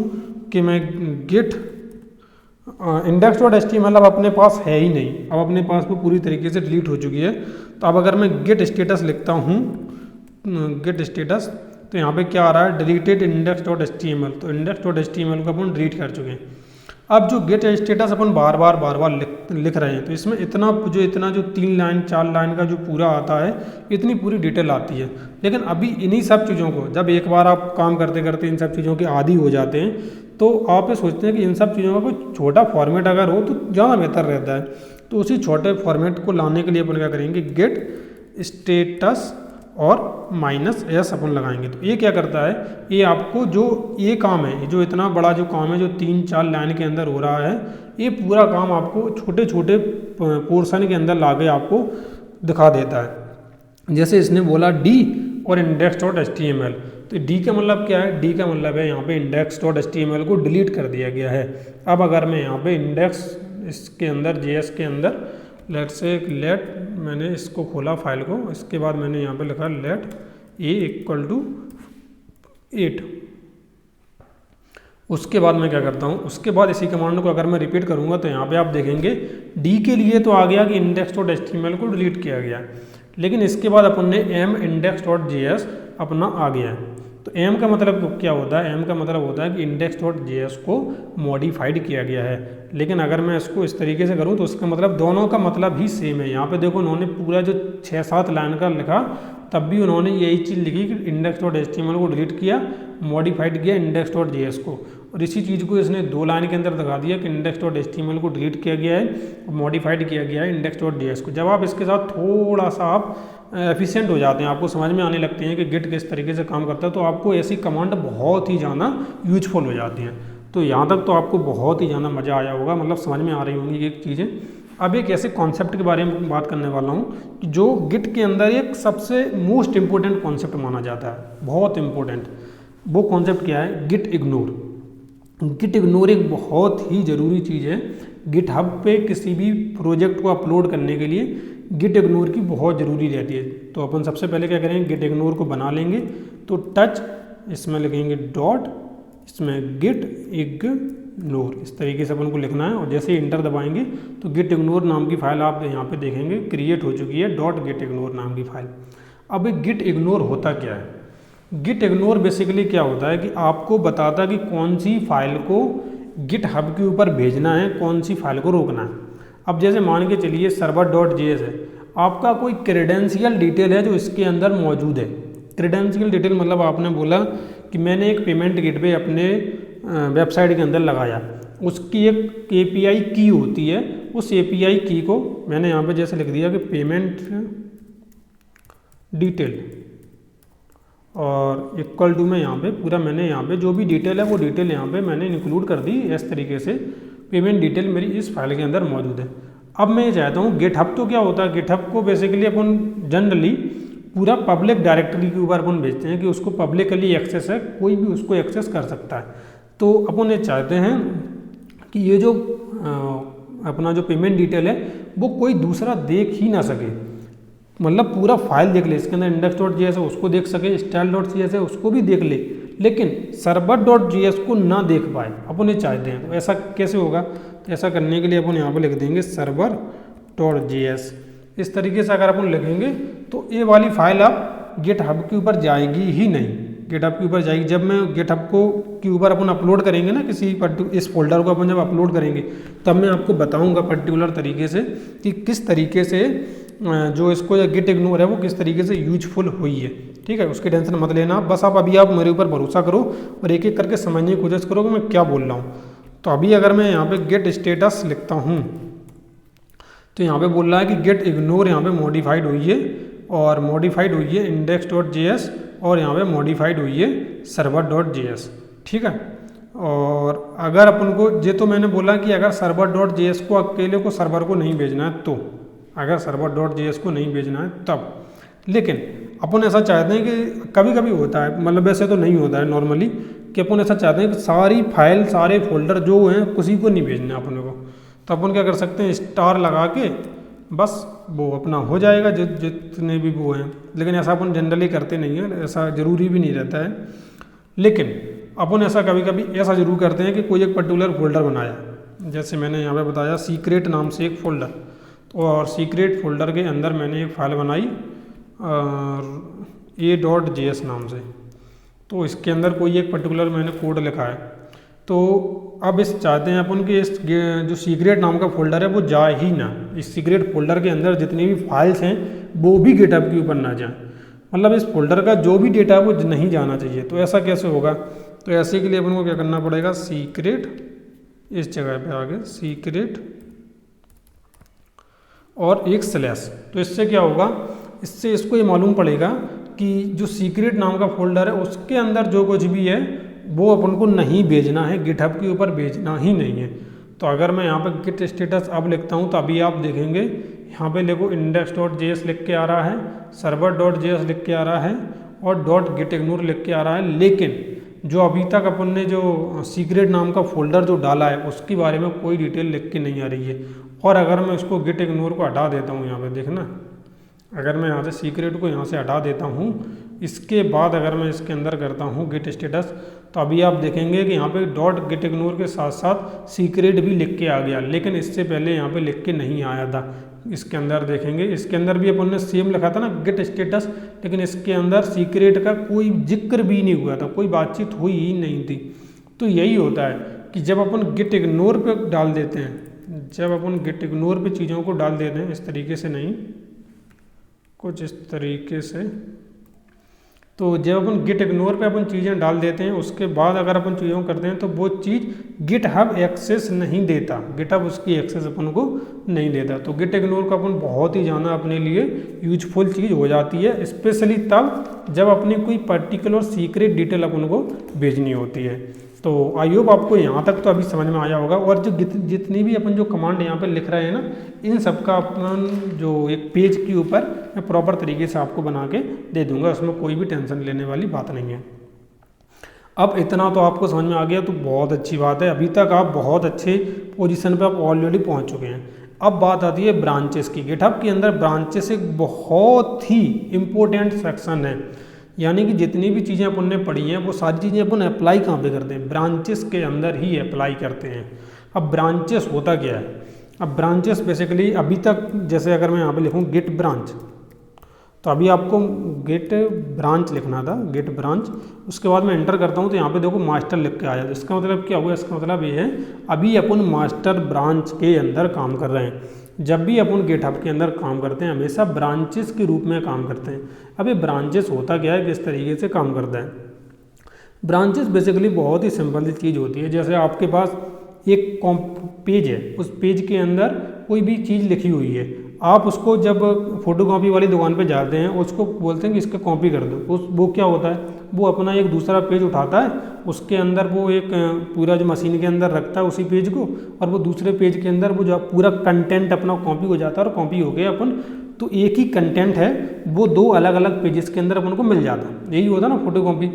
कि मैं गेट index.html अब अपने पास है ही नहीं, अब अपने पास वो पूरी तरीके से डिलीट हो चुकी है। तो अब अगर मैं गेट स्टेटस लिखता हूँ, गेट स्टेटस, तो यहाँ पे क्या आ रहा है, डिलीटेड index.html। तो index.html को अपन डिलीट कर चुके हैं। अब जो गेट स्टेटस अपन बार बार लिख रहे हैं तो इसमें इतना जो 3 लाइन 4 लाइन का जो पूरा आता है, इतनी पूरी डिटेल आती है। लेकिन अभी इन्हीं सब चीज़ों को जब एक बार आप काम करते करते इन सब चीज़ों के आदी हो जाते हैं तो आप ये सोचते हैं कि इन सब चीज़ों का कोई छोटा फॉर्मेट अगर हो तो ज़्यादा बेहतर रहता है। तो उसी छोटे फॉर्मेट को लाने के लिए अपन क्या करेंगे, गेट स्टेटस और -s अपन लगाएंगे। तो ये क्या करता है, ये आपको जो ये काम है, जो इतना बड़ा जो काम है जो 3-4 लाइन के अंदर हो रहा है, ये पूरा काम आपको छोटे छोटे पोर्शन के अंदर लाके आपको दिखा देता है। जैसे इसने बोला d और index.html, तो d का मतलब क्या है, d का मतलब है यहाँ पे index.html को डिलीट कर दिया गया है। अब अगर मैं यहाँ पे इंडेक्स इसके अंदर JS के अंदर लेट मैंने इसको खोला फाइल को, इसके बाद मैंने यहाँ पे लिखा लेट a = 8। उसके बाद मैं क्या करता हूँ, उसके बाद इसी कमांड को अगर मैं रिपीट करूँगा तो यहाँ पे आप देखेंगे d के लिए तो आ गया कि index.html को डिलीट किया गया, लेकिन इसके बाद अपन ने m index.js अपना आ गया है। तो m का मतलब क्या होता है, m का मतलब होता है कि index.js को मॉडिफाइड किया गया है। लेकिन अगर मैं इसको इस तरीके से करूँ तो उसका मतलब दोनों का मतलब ही सेम है। यहाँ पे देखो उन्होंने पूरा जो 6-7 लाइन का लिखा, तब भी उन्होंने यही चीज़ लिखी कि index.html को डिलीट किया, मॉडिफाइड किया index.js को, और इसी चीज़ को इसने 2 लाइन के अंदर दिखा दिया कि index.html को डिलीट किया गया है, मॉडिफाइड किया गया है index.js को। जब आप इसके साथ थोड़ा सा आप एफिशिएंट हो जाते हैं, आपको समझ में आने लगते हैं कि गिट किस तरीके से काम करता है, तो आपको ऐसी कमांड बहुत ही ज़्यादा यूजफुल हो जाती हैं। तो यहाँ तक तो आपको बहुत ही ज़्यादा मज़ा आया होगा, मतलब समझ में आ रही होंगी ये चीज़ें। अब एक ऐसे कॉन्सेप्ट के बारे में बात करने वाला हूँ कि जो गिट के अंदर एक सबसे मोस्ट इम्पोर्टेंट कॉन्सेप्ट माना जाता है, बहुत इम्पोर्टेंट। वो कॉन्सेप्ट क्या है, गिट इग्नोर। गिट इग्नोर एक बहुत ही ज़रूरी चीज़ है। गिट हब पे किसी भी प्रोजेक्ट को अपलोड करने के लिए गिट इग्नोर की बहुत ज़रूरी रहती है। तो अपन सबसे पहले क्या करेंगे, गिट इग्नोर को बना लेंगे। तो टच, इसमें लिखेंगे डॉट, इसमें गिट इग्नोर, इस तरीके से अपन को लिखना है। और जैसे ही इंटर दबाएंगे तो गिट इग्नोर नाम की फाइल आप यहाँ पे देखेंगे क्रिएट हो चुकी है, .git ignore नाम की फाइल। अब गिट इग्नोर होता क्या है, गिट इग्नोर बेसिकली क्या होता है कि आपको बताता है कि कौन सी फाइल को गिट हब के ऊपर भेजना है, कौन सी फाइल को रोकना है। अब जैसे मान के चलिए server.js है, आपका कोई क्रेडेंशियल डिटेल है जो इसके अंदर मौजूद है। क्रेडेंशियल डिटेल मतलब आपने बोला कि मैंने एक पेमेंट गेटवे अपने वेबसाइट के अंदर लगाया, उसकी एक API की होती है, उस API की को मैंने यहाँ पे जैसे लिख दिया कि पेमेंट डिटेल और इक्वल टू में यहाँ पे पूरा मैंने यहाँ पे जो भी डिटेल है वो डिटेल यहाँ पे मैंने इंक्लूड कर दी। इस तरीके से पेमेंट डिटेल मेरी इस फाइल के अंदर मौजूद है। अब मैं ये चाहता हूँ गिटहब, तो क्या होता है, गिटहब को बेसिकली अपन जनरली पूरा पब्लिक डायरेक्टरी के ऊपर अपन भेजते हैं कि उसको पब्लिकली एक्सेस है, कोई भी उसको एक्सेस कर सकता है। तो अपन ये चाहते हैं कि ये जो अपना जो पेमेंट डिटेल है वो कोई दूसरा देख ही ना सके, मतलब पूरा फाइल देख ले, इसके अंदर index.js है उसको देख सके, style.cs है उसको भी देख ले, लेकिन server.js को ना देख पाए, अपन ये चाहते हैं। तो ऐसा कैसे होगा, तो ऐसा करने के लिए अपन यहाँ पे लिख देंगे server.js। इस तरीके से अगर अपन लिखेंगे तो ये वाली फाइल आप गिटहब के ऊपर जाएगी ही नहीं, गिटहब के ऊपर जाएगी। जब मैं गिटहब को के ऊपर अपन अपलोड करेंगे ना, किसी इस फोल्डर को अपन जब अपलोड करेंगे तब मैं आपको बताऊंगा पर्टिकुलर तरीके से कि किस तरीके से जो इसको गिट इग्नोर है वो किस तरीके से यूजफुल हुई है। ठीक है, उसकी टेंशन मत लेना, बस आप अभी आप मेरे ऊपर भरोसा करो और एक एक करके समझने की कोशिश करो कि मैं क्या बोल रहा हूँ। तो अभी अगर मैं यहाँ पे गेट स्टेटस लिखता हूँ तो यहाँ पे बोल रहा है कि गेट इग्नोर यहाँ पे मॉडिफाइड हुई है, और मॉडिफाइड हुई है index.js, और यहाँ पे मॉडिफाइड हुई है server.js। ठीक है, और अगर अपन को ये तो मैंने बोला कि अगर server.js को अकेले को सर्वर को नहीं भेजना है, तो अगर server.js को नहीं भेजना है तब, लेकिन अपन ऐसा चाहते हैं कि कभी कभी होता है, मतलब वैसे तो नहीं होता है नॉर्मली, कि अपन ऐसा चाहते हैं कि सारी फाइल सारे फोल्डर जो हैं किसी को नहीं भेजना अपने को। तो अपन क्या कर सकते हैं, स्टार लगा के बस वो अपना हो जाएगा जितने भी वो हैं, लेकिन ऐसा अपन जनरली करते नहीं हैं, ऐसा ज़रूरी भी नहीं रहता है। लेकिन अपन ऐसा कभी कभी ऐसा ज़रूर करते हैं कि कोई एक पर्टिकुलर फोल्डर बनाया, जैसे मैंने यहाँ पे बताया सीक्रेट नाम से एक फ़ोल्डर, और सीक्रेट फोल्डर के अंदर मैंने एक फ़ाइल बनाई a.js नाम से। तो इसके अंदर कोई एक पर्टिकुलर मैंने कोड लिखा है। तो अब इस चाहते हैं अपन कि इस जो सीक्रेट नाम का फोल्डर है वो जाए ही ना, इस सीक्रेट फोल्डर के अंदर जितनी भी फाइल्स हैं वो भी गिटहब के ऊपर ना जाए, मतलब इस फोल्डर का जो भी डेटा है वो नहीं जाना चाहिए। तो ऐसा कैसे होगा, तो ऐसे के लिए अपन को क्या करना पड़ेगा, सीक्रेट, इस जगह पे आगे सीक्रेट और एक स्लैश। तो इससे क्या होगा, इससे इसको ये मालूम पड़ेगा कि जो सीक्रेट नाम का फोल्डर है उसके अंदर जो कुछ भी है वो अपन को नहीं भेजना है, गिटहब के ऊपर भेजना ही नहीं है। तो अगर मैं यहाँ पर गिट स्टेटस अब लिखता हूँ तो अभी आप देखेंगे यहाँ पे देखो index.js लिख के आ रहा है, server.js लिख के आ रहा है और .gitignore लिख के आ रहा है, लेकिन जो अभी तक अपन ने जो सीक्रेट नाम का फोल्डर जो डाला है उसके बारे में कोई डिटेल लिख के नहीं आ रही है। और अगर मैं उसको gitignore को हटा देता हूँ, यहाँ पे देखना, अगर मैं यहाँ से सीक्रेट को यहाँ से हटा देता हूँ, इसके बाद अगर मैं इसके अंदर करता हूँ गिट स्टेटस, तो अभी आप देखेंगे कि यहाँ पे .gitignore के साथ साथ सीक्रेट भी लिख के आ गया, लेकिन इससे पहले यहाँ पे लिख के नहीं आया था। इसके अंदर देखेंगे, इसके अंदर भी अपन ने सेम लिखा था ना गिट स्टेटस, लेकिन इसके अंदर सीक्रेट का कोई जिक्र भी नहीं हुआ था, कोई बातचीत हुई ही नहीं थी। तो यही होता है कि जब अपन gitignore पे डाल देते हैं, जब अपन gitignore पे चीज़ों को डाल देते हैं, इस तरीके से नहीं, कुछ इस तरीके से, तो जब अपन gitignore पे अपन चीज़ें डाल देते हैं उसके बाद अगर अपन चीज़ों को करते हैं तो वो चीज़ गिटहब एक्सेस नहीं देता, गिटहब उसकी एक्सेस अपन को नहीं देता। तो गिटिग्नोर का अपन बहुत ही ज़्यादा अपने लिए यूजफुल चीज़ हो जाती है, स्पेशली तब जब अपनी कोई पर्टिकुलर सीक्रेट डिटेल अपन को भेजनी होती है। तो आई होप आपको यहाँ तक तो अभी समझ में आया होगा। और जो जितनी भी अपन जो कमांड यहाँ पे लिख रहे हैं ना, इन सब का अपन जो एक पेज के ऊपर मैं प्रॉपर तरीके से आपको बना के दे दूंगा, उसमें कोई भी टेंशन लेने वाली बात नहीं है। अब इतना तो आपको समझ में आ गया तो बहुत अच्छी बात है, अभी तक आप बहुत अच्छे पोजीशन पे आप ऑलरेडी पहुँच चुके हैं। अब बात आती है ब्रांचेस की। गिटहब के अंदर ब्रांचेस एक बहुत ही इम्पोर्टेंट सेक्शन है, यानी कि जितनी भी चीज़ें अपन ने पढ़ी हैं वो सारी चीज़ें अपन अप्लाई कहाँ पे करते हैं, ब्रांचेस के अंदर ही अप्लाई करते हैं। अब ब्रांचेस होता क्या है, अब ब्रांचेस बेसिकली अभी तक जैसे अगर मैं यहाँ पे लिखूँ गिट ब्रांच, तो अभी आपको गिट ब्रांच लिखना था, गिट ब्रांच, उसके बाद मैं एंटर करता हूँ तो यहाँ पे देखो मास्टर लिख के आया। तो इसका मतलब क्या हुआ, इसका मतलब ये है अभी अपन मास्टर ब्रांच के अंदर काम कर रहे हैं। जब भी अपन गिटहब के अंदर काम करते हैं हमेशा ब्रांचेस के रूप में काम करते हैं। अब ये ब्रांचेस होता क्या है, किस तरीके से काम करता है। ब्रांचेस बेसिकली बहुत ही सिंपल सी चीज़ होती है। जैसे आपके पास एक पेज है, उस पेज के अंदर कोई भी चीज़ लिखी हुई है, आप उसको जब फोटोकॉपी वाली दुकान पे जाते हैं उसको बोलते हैं कि इसका कॉपी कर दो, वो क्या होता है, वो अपना एक दूसरा पेज उठाता है, उसके अंदर वो एक पूरा जो मशीन के अंदर रखता है उसी पेज को, और वो दूसरे पेज के अंदर वो जो पूरा कंटेंट अपना कॉपी हो जाता है, और कॉपी हो गया अपन तो एक ही कंटेंट है वो दो अलग अलग पेजेस के अंदर अपन को मिल जाता है। यही होता है ना फोटोकॉपी।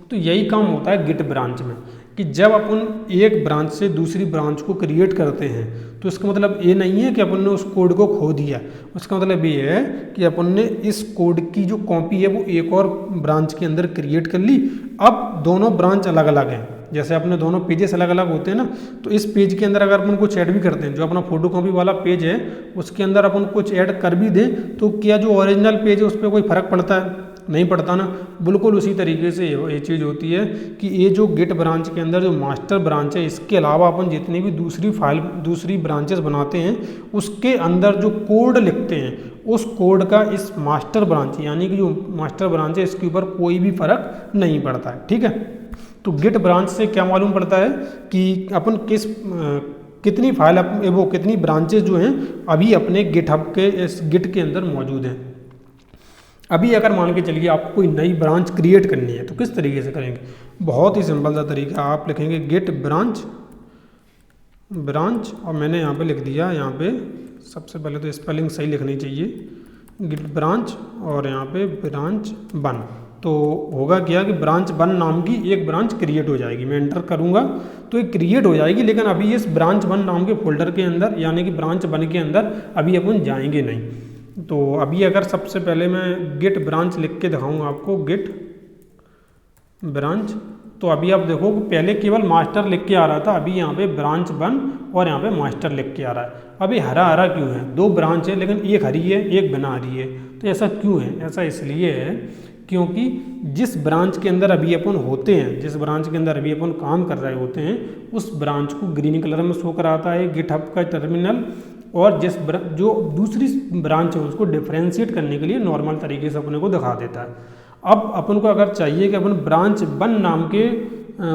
तो यही काम होता है गिट ब्रांच में कि जब अपन एक ब्रांच से दूसरी ब्रांच को क्रिएट करते हैं तो इसका मतलब ये नहीं है कि अपन ने उस कोड को खो दिया, उसका मतलब ये है कि अपन ने इस कोड की जो कॉपी है वो एक और ब्रांच के अंदर क्रिएट कर ली। अब दोनों ब्रांच अलग अलग हैं, जैसे अपने दोनों पेजेस अलग अलग होते हैं ना, तो इस पेज के अंदर अगर अपन कुछ ऐड भी करते हैं, जो अपना फोटोकॉपी वाला पेज है उसके अंदर अपन कुछ ऐड कर भी दें तो क्या जो ओरिजिनल पेज है उस पर कोई फ़र्क पड़ता है, नहीं पड़ता ना। बिल्कुल उसी तरीके से ये चीज़ होती है कि ये जो गिट ब्रांच के अंदर जो मास्टर ब्रांच है, इसके अलावा अपन जितनी भी दूसरी ब्रांचेस बनाते हैं उसके अंदर जो कोड लिखते हैं उस कोड का इस मास्टर ब्रांच यानी कि जो मास्टर ब्रांच है इसके ऊपर कोई भी फर्क नहीं पड़ता है। ठीक है, तो गिट ब्रांच से क्या मालूम पड़ता है कि अपन कितनी फाइल वो कितनी ब्रांचेस जो हैं अभी अपने गिटहब के इस गिट के अंदर मौजूद हैं। अभी अगर मान के चलिए आपको कोई नई ब्रांच क्रिएट करनी है तो किस तरीके से करेंगे, बहुत ही सिंपल सा तरीका, आप लिखेंगे गिट ब्रांच और मैंने यहाँ पे लिख दिया, यहाँ पे सबसे पहले तो स्पेलिंग सही लिखनी चाहिए, गिट ब्रांच और यहाँ पे ब्रांच वन। तो होगा क्या कि ब्रांच वन नाम की एक ब्रांच क्रिएट हो जाएगी, मैं एंटर करूँगा तो एक क्रिएट हो जाएगी, लेकिन अभी इस ब्रांच वन नाम के फोल्डर के अंदर यानी कि ब्रांच वन के अंदर अभी अपन जाएंगे नहीं। तो अभी अगर सबसे पहले मैं गिट ब्रांच लिख के दिखाऊंगा आपको, गिट ब्रांच, तो अभी आप देखो पहले केवल मास्टर लिख के आ रहा था, अभी यहाँ पे ब्रांच वन और यहाँ पे मास्टर लिख के आ रहा है। अभी हरा हरा क्यों है, दो ब्रांच है लेकिन एक हरी है एक बना हरी है, तो ऐसा क्यों है, ऐसा इसलिए है क्योंकि जिस ब्रांच के अंदर अभी अपन होते हैं, जिस ब्रांच के अंदर अभी अपन काम कर रहे होते हैं उस ब्रांच को ग्रीन कलर में शो कराता है गिटहब का टर्मिनल, और जो दूसरी ब्रांच है उसको डिफ्रेंशिएट करने के लिए नॉर्मल तरीके से अपने को दिखा देता है। अब अपन को अगर चाहिए कि अपन ब्रांच वन नाम के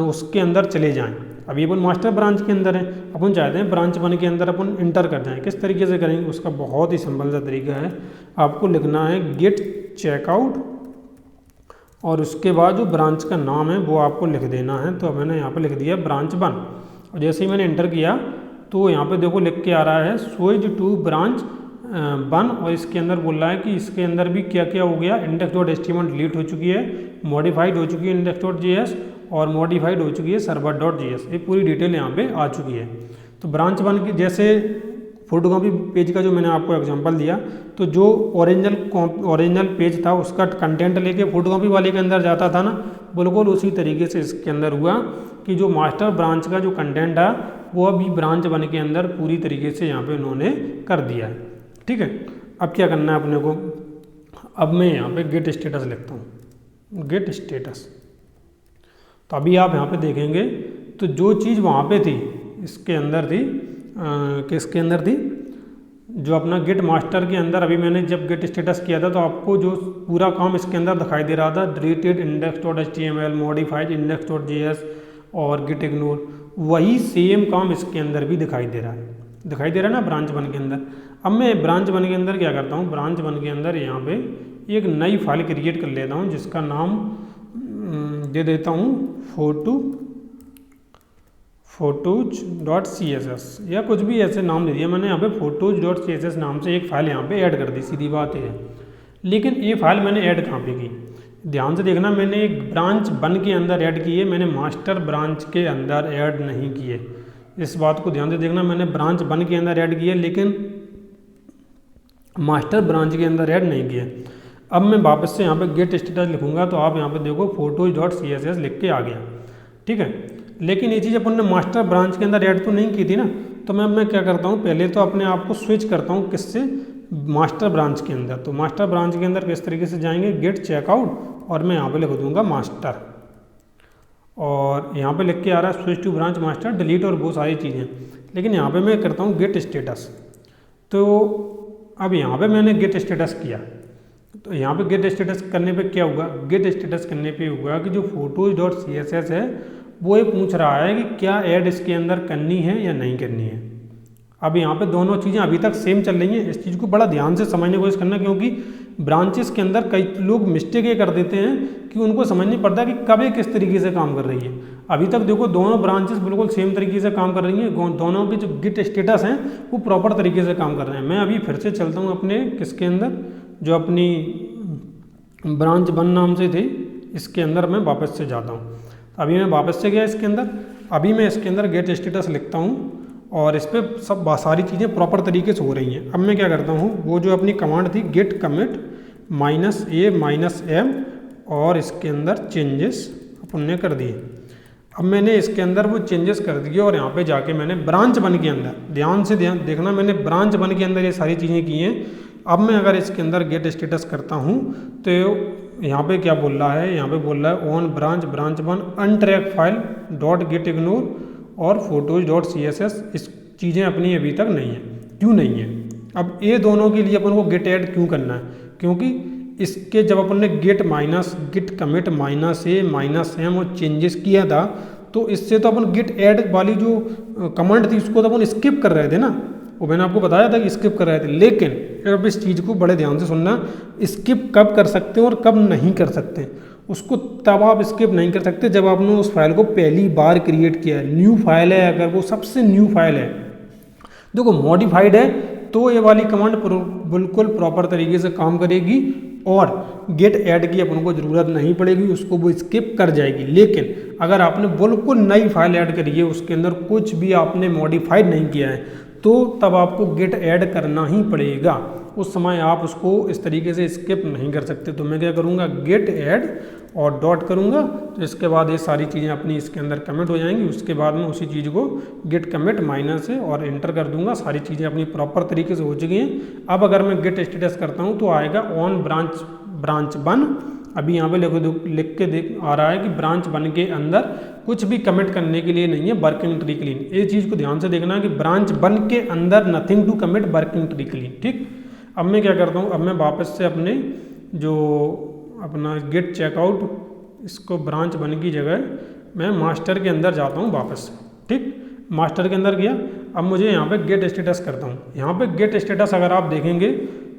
उसके अंदर चले जाएं, अभी अपन मास्टर ब्रांच के अंदर है, अपन चाहते हैं ब्रांच 1 के अंदर अपन इंटर कर जाएं। किस तरीके से करेंगे, उसका बहुत ही सिंपल सा तरीका है। आपको लिखना है गेट चेकआउट और उसके बाद जो ब्रांच का नाम है वो आपको लिख देना है। तो मैंने यहाँ पे लिख दिया ब्रांच 1 और जैसे ही मैंने इंटर किया तो यहाँ पे देखो लिख के आ रहा है स्विच टू ब्रांच 1 और इसके अंदर बोल रहा है कि इसके अंदर भी क्या क्या हो गया, index.html डिलीट हो चुकी है, मॉडिफाइड हो चुकी है index.js और मॉडिफाइड हो चुकी है server.js। ये पूरी डिटेल यहाँ पे आ चुकी है। तो ब्रांच 1 की जैसे फोटोकॉपी पेज का जो मैंने आपको एग्जांपल दिया, तो जो ओरिजिनल पेज था उसका कंटेंट लेके फोटोकॉपी वाले के अंदर जाता था ना, बिल्कुल उसी तरीके से इसके अंदर हुआ कि जो मास्टर ब्रांच का जो कंटेंट है वो अभी ब्रांच 1 के अंदर पूरी तरीके से यहाँ पे उन्होंने कर दिया है। ठीक है, अब क्या करना है अपने को, अब मैं यहाँ पे गेट स्टेटस लिखता हूँ, गेट स्टेटस। तो अभी आप यहाँ पे देखेंगे तो जो चीज़ वहाँ पे थी इसके अंदर थी, किसके अंदर थी, जो अपना गेट मास्टर के अंदर अभी मैंने जब गेट स्टेटस किया था तो आपको जो पूरा काम इसके अंदर दिखाई दे रहा था, डिलीटेड index.html, मॉडिफाइड index.js और गेट इग्नोर, वही सेम काम इसके अंदर भी दिखाई दे रहा है, दिखाई दे रहा है ना ब्रांच 1 के अंदर। अब मैं ब्रांच 1 के अंदर क्या करता हूँ, ब्रांच 1 के अंदर यहाँ पे एक नई फाइल क्रिएट कर लेता हूँ जिसका नाम दे देता हूँ photos.css या कुछ भी ऐसे नाम दे दिया मैंने यहाँ पे photos.css नाम से एक फ़ाइल यहाँ पे ऐड कर दी, सीधी बात है। लेकिन ये फाइल मैंने ऐड कहाँ पे की, ध्यान से देखना, मैंने एक ब्रांच 1 के अंदर ऐड की है, मैंने मास्टर ब्रांच के अंदर ऐड नहीं की है। इस बात को ध्यान से देखना, मैंने ब्रांच 1 के अंदर ऐड की है लेकिन मास्टर ब्रांच के अंदर ऐड नहीं किया। अब मैं वापस से यहाँ पे गेट स्टेटस लिखूंगा तो आप यहाँ पे देखो photos.css लिख के आ गया। ठीक है, लेकिन ये चीज़ अपन ने मास्टर ब्रांच के अंदर ऐड तो नहीं की थी ना, तो मैं क्या करता हूँ, पहले तो अपने आप को स्विच करता हूँ किससे, मास्टर ब्रांच के अंदर। तो मास्टर ब्रांच के अंदर किस तरीके से जाएंगे, गेट चेकआउट और मैं यहाँ पे लिख दूंगा मास्टर और यहाँ पे लिख के आ रहा है switch to branch master delete और वो सारी चीज़ें। लेकिन यहाँ पे मैं करता हूँ गेट स्टेटस। तो अब यहाँ पे मैंने गेट स्टेटस किया, तो यहाँ पे गेट स्टेटस करने पे क्या हुआ, गेट स्टेटस करने पे हुआ कि जो photos.css है वो ये पूछ रहा है कि क्या ऐड इसके अंदर करनी है या नहीं करनी है। अब यहाँ पे दोनों चीज़ें अभी तक सेम चल रही हैं, इस चीज़ को बड़ा ध्यान से समझने की कोशिश करना, क्योंकि ब्रांचेस के अंदर कई लोग मिस्टेक ये कर देते हैं कि उनको समझ नहीं पड़ता कि कब ये किस तरीके से काम कर रही है। अभी तक देखो दोनों ब्रांचेस बिल्कुल सेम तरीके से काम कर रही हैं, दोनों के जो गेट स्टेटस हैं वो प्रॉपर तरीके से काम कर रहे हैं। मैं अभी फिर से चलता हूँ अपने किसके अंदर, जो अपनी ब्रांच 1 नाम से थी, इसके अंदर मैं वापस से जाता हूँ। अभी मैं वापस से गया इसके अंदर, अभी मैं इसके अंदर गेट स्टेटस लिखता हूँ और इस पर सब सारी चीज़ें प्रॉपर तरीके से हो रही हैं। अब मैं क्या करता हूँ, वो जो अपनी कमांड थी गेट कमिट -a-m और इसके अंदर चेंजेस अपन ने कर दिए। अब मैंने इसके अंदर वो चेंजेस कर दिए और यहाँ पे जाके मैंने ब्रांच 1 के अंदर, ध्यान से देखना, मैंने ब्रांच 1 के अंदर ये सारी चीज़ें की हैं। अब मैं अगर इसके अंदर गेट स्टेटस करता हूँ तो यहाँ पे क्या बोल रहा है, यहाँ पे बोल रहा है on branch 1 untrack file dot git ignore और photos.css, इस चीज़ें अपनी अभी तक नहीं है। क्यों नहीं है, अब ये दोनों के लिए अपन को गेट ऐड क्यों करना है, क्योंकि इसके जब अपन ने गेट कमिट -a-m और चेंजेस किया था तो इससे तो अपन गेट ऐड वाली जो कमांड थी उसको तो अपन स्किप कर रहे थे ना, वो मैंने आपको बताया था कि स्किप कर रहे थे। लेकिन अब इस चीज़ को बड़े ध्यान से सुनना, स्किप कब कर सकते हैं और कब नहीं कर सकते, उसको तब आप स्किप नहीं कर सकते जब आपने उस फाइल को पहली बार क्रिएट किया है। न्यू फाइल है, अगर वो सबसे न्यू फाइल है, देखो मॉडिफाइड है तो ये वाली कमांड बिल्कुल प्रॉपर तरीके से काम करेगी और गेट ऐड की अपन को ज़रूरत नहीं पड़ेगी, उसको वो स्किप कर जाएगी। लेकिन अगर आपने बिल्कुल नई फाइल ऐड करी है, उसके अंदर कुछ भी आपने मॉडिफाइड नहीं किया है, तो तब आपको गेट ऐड करना ही पड़ेगा। उस समय आप उसको इस तरीके से स्किप नहीं कर सकते। तो मैं क्या करूँगा, गेट ऐड और डॉट करूँगा, तो इसके बाद ये सारी चीज़ें अपनी इसके अंदर कमिट हो जाएंगी। उसके बाद में उसी चीज़ को गेट कमिट माइनस से और एंटर कर दूंगा। सारी चीज़ें अपनी प्रॉपर तरीके से हो चुकी हैं। अब अगर मैं गेट स्टेटस करता हूँ तो आएगा ऑन ब्रांच 1। अभी यहाँ पे लिख के देख आ रहा है कि ब्रांच 1 के अंदर कुछ भी कमिट करने के लिए नहीं है, वर्किंग ट्री क्लीन। ये चीज़ को ध्यान से देखना है कि ब्रांच 1 के अंदर nothing to commit, working tree clean. ठीक, अब मैं क्या करता हूँ, अब मैं वापस से अपने जो अपना गेट चेकआउट, इसको ब्रांच 1 की जगह मैं मास्टर के अंदर जाता हूँ वापस से। ठीक, मास्टर के अंदर गया। अब मुझे यहाँ पे गेट स्टेटस करता हूँ। यहाँ पे गेट स्टेटस अगर आप देखेंगे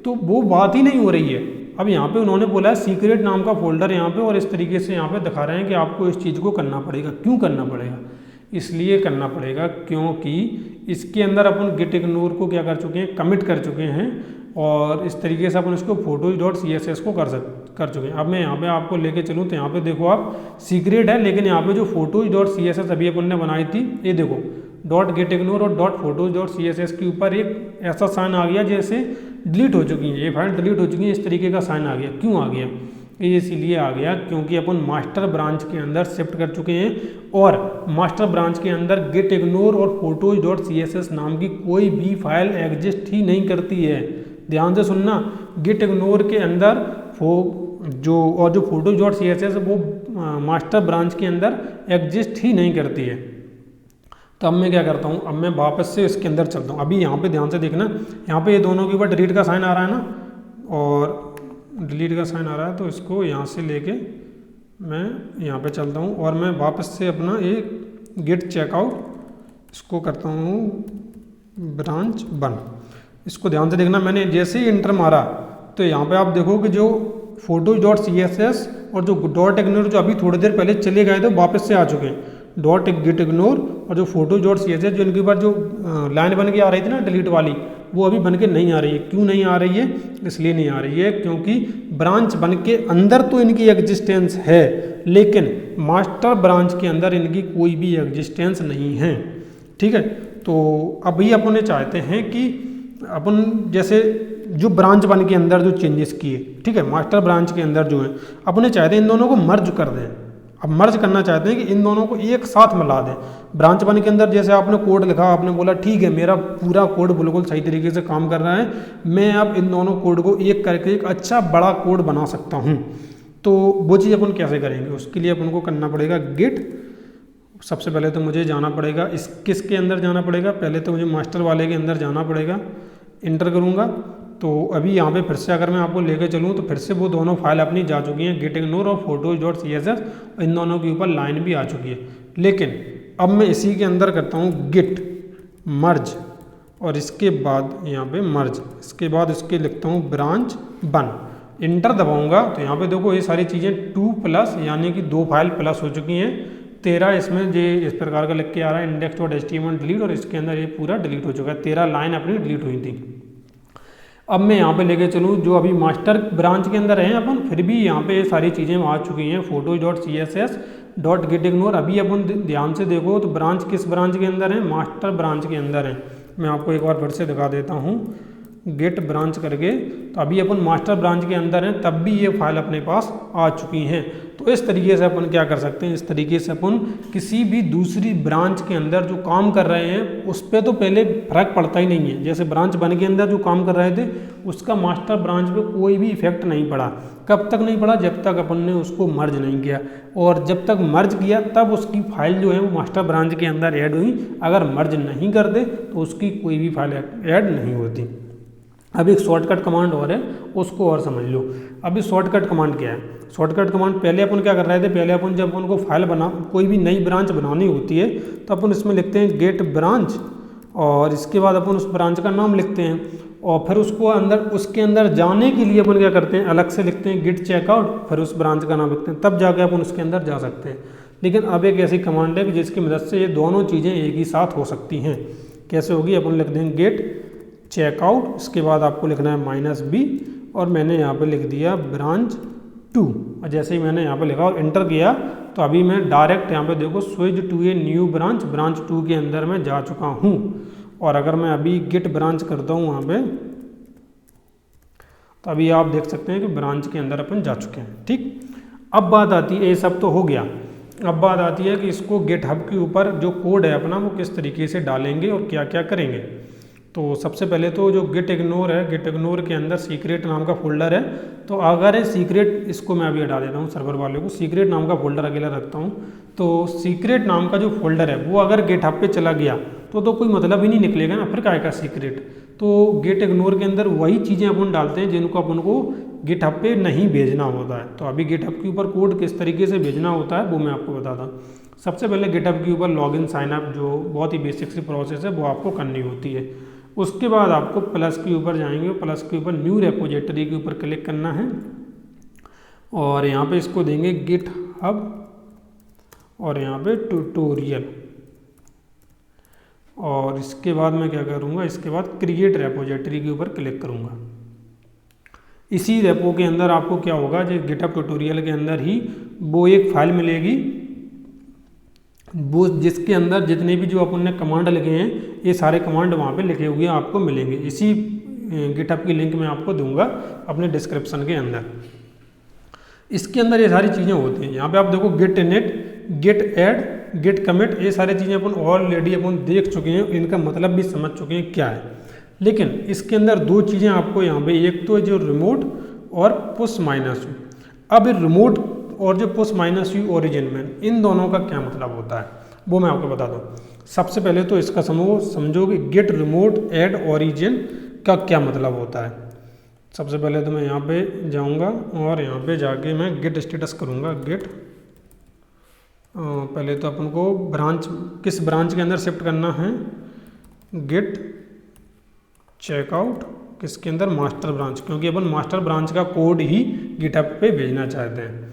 तो वो बात ही नहीं हो रही है। अब यहाँ पे उन्होंने बोला है सीक्रेट नाम का फोल्डर यहाँ पे, और इस तरीके से यहाँ पे दिखा रहे हैं कि आपको इस चीज़ को करना पड़ेगा। क्यों करना पड़ेगा? इसलिए करना पड़ेगा क्योंकि इसके अंदर अपन गेट इग्नोर को क्या कर चुके हैं, कमिट कर चुके हैं, और इस तरीके से अपन इसको photos.css को कर चुके हैं। अब मैं यहाँ पे आपको लेके चलूँ तो यहाँ पे देखो आप सीक्रेट है, लेकिन यहाँ पे जो photos.css अभी अपन ने बनाई थी, ये देखो .getIgnore और .photos.css के ऊपर एक ऐसा साइन आ गया जैसे डिलीट हो चुकी है, ये फाइल डिलीट हो चुकी है, इस तरीके का साइन आ गया। क्यों आ गया? ये इसीलिए आ गया क्योंकि अपन मास्टर ब्रांच के अंदर शिफ्ट कर चुके हैं, और मास्टर ब्रांच के अंदर getIgnore और photos.css नाम की कोई भी फाइल एग्जिस्ट ही नहीं करती है। ध्यान से सुनना, getIgnore के अंदर जो photos.css वो मास्टर ब्रांच के अंदर एग्जिस्ट ही नहीं करती है। तो अब मैं क्या करता हूँ, अब मैं वापस से इसके अंदर चलता हूँ। अभी यहाँ पे ध्यान से देखना, यहाँ पे ये दोनों के ऊपर डिलीट का साइन आ रहा है ना, और डिलीट का साइन आ रहा है, तो इसको यहाँ से लेके मैं यहाँ पे चलता हूँ, और मैं वापस से अपना एक गेट चेकआउट इसको करता हूँ ब्रांच 1। इसको ध्यान से देखना, मैंने जैसे ही इंटर मारा तो यहाँ पे आप देखो कि जो photos.css और जो .ignore जो अभी थोड़ी देर पहले चले गए थे वापस से आ चुके हैं। .getIgnore और जो photos.css जो इनके ऊपर जो लाइन बन के आ रही थी ना डिलीट वाली, वो अभी बन के नहीं आ रही है। क्यों नहीं आ रही है? इसलिए नहीं आ रही है क्योंकि ब्रांच बन के अंदर तो इनकी एग्जिस्टेंस है, लेकिन मास्टर ब्रांच के अंदर इनकी कोई भी एग्जिस्टेंस नहीं है। ठीक है, तो अभी अपन चाहते हैं कि अपन जैसे जो ब्रांच बन के अंदर जो चेंजेस किए, ठीक है, मास्टर ब्रांच के अंदर जो है अपने चाहते हैं इन दोनों को मर्ज कर दें। अब मर्ज करना चाहते हैं कि इन दोनों को एक साथ मिला दें। ब्रांच बन के अंदर जैसे आपने कोड लिखा, आपने बोला ठीक है मेरा पूरा कोड बिल्कुल सही तरीके से काम कर रहा है, मैं अब इन दोनों कोड को एक करके एक अच्छा बड़ा कोड बना सकता हूँ। तो वो चीज़ अपन कैसे करेंगे? उसके लिए अपन को करना पड़ेगा गेट। सबसे पहले तो मुझे जाना पड़ेगा इस किसके अंदर जाना पड़ेगा, पहले तो मुझे मास्टर वाले के अंदर जाना पड़ेगा। इंटर करूँगा तो अभी यहाँ पे फिर से अगर मैं आपको लेके चलूँ तो फिर से वो दोनों फाइल अपनी जा चुकी हैं, getIgnore और photos.css, इन दोनों के ऊपर लाइन भी आ चुकी है। लेकिन अब मैं इसी के अंदर करता हूँ गेट मर्ज, और इसके बाद यहाँ पे मर्ज, इसके बाद इसके लिखता हूँ ब्रांच 1। इंटर दबाऊँगा तो यहाँ पे देखो ये सारी चीज़ें 2+ यानी कि 2 फाइल प्लस हो चुकी हैं। 13 इसमें ये इस प्रकार का लिख के आ रहा है index.html डिलीट, और इसके अंदर ये पूरा डिलीट हो चुका है। 13 लाइन अपनी डिलीट हुई थी। अब मैं यहाँ पे लेके चलूँ जो अभी मास्टर ब्रांच के अंदर हैं अपन, फिर भी यहाँ पे सारी चीज़ें आ चुकी हैं। photos.css .getIgnore अभी अपन ध्यान से देखो तो ब्रांच किस ब्रांच के अंदर है? मास्टर ब्रांच के अंदर है। मैं आपको एक बार फिर से दिखा देता हूँ गेट ब्रांच करके, तो अभी अपन मास्टर ब्रांच के अंदर हैं, तब भी ये फाइल अपने पास आ चुकी हैं। तो इस तरीके से अपन क्या कर सकते हैं, इस तरीके से अपन किसी भी दूसरी ब्रांच के अंदर जो काम कर रहे हैं उस पर तो पहले फर्क पड़ता ही नहीं है। जैसे ब्रांच बन के अंदर जो काम कर रहे थे उसका मास्टर ब्रांच पे कोई भी इफेक्ट नहीं पड़ा। कब तक नहीं पड़ा? जब तक अपन ने उसको मर्ज नहीं किया, और जब तक मर्ज किया तब उसकी फाइल जो है वो मास्टर ब्रांच के अंदर ऐड हुई। अगर मर्ज नहीं कर दे तो उसकी कोई भी फाइल ऐड नहीं होती। अब एक शॉर्टकट कमांड और है, उसको और समझ लो। अभी शॉर्टकट कमांड क्या है? शॉर्टकट कमांड पहले अपन क्या कर रहे थे, पहले अपन जब उनको फाइल कोई भी नई ब्रांच बनानी होती है तो अपन इसमें लिखते हैं गेट ब्रांच, और इसके बाद अपन उस ब्रांच का नाम लिखते हैं, और फिर उसको उसके अंदर जाने के लिए अपन क्या करते हैं, अलग से लिखते हैं गेट चेकआउट, फिर उस ब्रांच का नाम लिखते हैं, तब जाके अपन उसके अंदर जा सकते हैं। लेकिन अब एक ऐसी कमांड है कि जिसकी मदद से ये दोनों चीज़ें एक ही साथ हो सकती हैं। कैसे होगी? अपन लिख देंगे गेट चेकआउट, इसके बाद आपको लिखना है -b, और मैंने यहाँ पे लिख दिया ब्रांच 2, और जैसे ही मैंने यहाँ पे लिखा और इंटर किया तो अभी मैं डायरेक्ट यहाँ पे देखो switch to a new branch 2 के अंदर मैं जा चुका हूँ। और अगर मैं अभी गेट ब्रांच करता हूँ वहाँ पे, तो अभी आप देख सकते हैं कि ब्रांच के अंदर अपन जा चुके हैं। ठीक, अब बात आती है, ये सब तो हो गया, अब बात आती है कि इसको गेटहब के ऊपर जो कोड है अपना वो किस तरीके से डालेंगे और क्या क्या करेंगे। तो सबसे पहले तो जो getIgnore है, getIgnore के अंदर सीक्रेट नाम का फोल्डर है। तो अगर है सीक्रेट, इसको मैं अभी हटा देता हूँ सर्वर वाले को, सीक्रेट नाम का फोल्डर अकेला रखता हूँ। तो सीक्रेट नाम का जो फोल्डर है वो अगर गेटहब पे चला गया तो कोई मतलब ही नहीं निकलेगा ना, फिर क्या आएगा सीक्रेट। तो getIgnore के अंदर वही चीज़ें अपन डालते हैं जिनको अपन को गेटहब पे नहीं भेजना होता है। तो अभी गेटहब के ऊपर कोड किस तरीके से भेजना होता है वो मैं आपको बताता हूँ। सबसे पहले गिटहब के ऊपर लॉगिन साइन अप जो बहुत ही बेसिक सी प्रोसेस है वो आपको करनी होती है। उसके बाद आपको प्लस के ऊपर जाएंगे, प्लस के ऊपर न्यू रेपोजिटरी के ऊपर क्लिक करना है और यहाँ पे इसको देंगे गिटहब और यहाँ पे ट्यूटोरियल। और इसके बाद मैं क्या करूँगा, इसके बाद क्रिएट रेपोजिटरी के ऊपर क्लिक करूँगा। इसी रेपो के अंदर आपको क्या होगा, जो गिटहब ट्यूटोरियल के अंदर ही वो एक फाइल मिलेगी, वो जिसके अंदर जितने भी जो अपन ने कमांड लिखे हैं ये सारे कमांड वहाँ पे लिखे हुए आपको मिलेंगे। इसी गिटहब की लिंक मैं आपको दूंगा अपने डिस्क्रिप्शन के अंदर। इसके अंदर ये सारी चीज़ें होती हैं। यहाँ पे आप देखो git init, git add, git commit, ये सारी चीज़ें अपन ऑलरेडी अपन देख चुके हैं, इनका मतलब भी समझ चुके हैं क्या है। लेकिन इसके अंदर दो चीज़ें आपको यहाँ पे, एक तो जो रिमोट और पुश माइनस यू। अब रिमोट और जो पुश माइनस यू ओरिजिन में, इन दोनों का क्या मतलब होता है वो मैं आपको बता दूँ। सबसे पहले तो इसका समझो कि गेट रिमोट ऐड ओरिजिन का क्या मतलब होता है। सबसे पहले तो मैं यहाँ पे जाऊँगा और यहाँ पे जाके मैं गेट स्टेटस करूँगा। गेट पहले तो अपन को ब्रांच, किस ब्रांच के अंदर शिफ्ट करना है, गेट चेकआउट किसके अंदर, मास्टर ब्रांच, क्योंकि अपन मास्टर ब्रांच का कोड ही गिटहब पे भेजना चाहते हैं।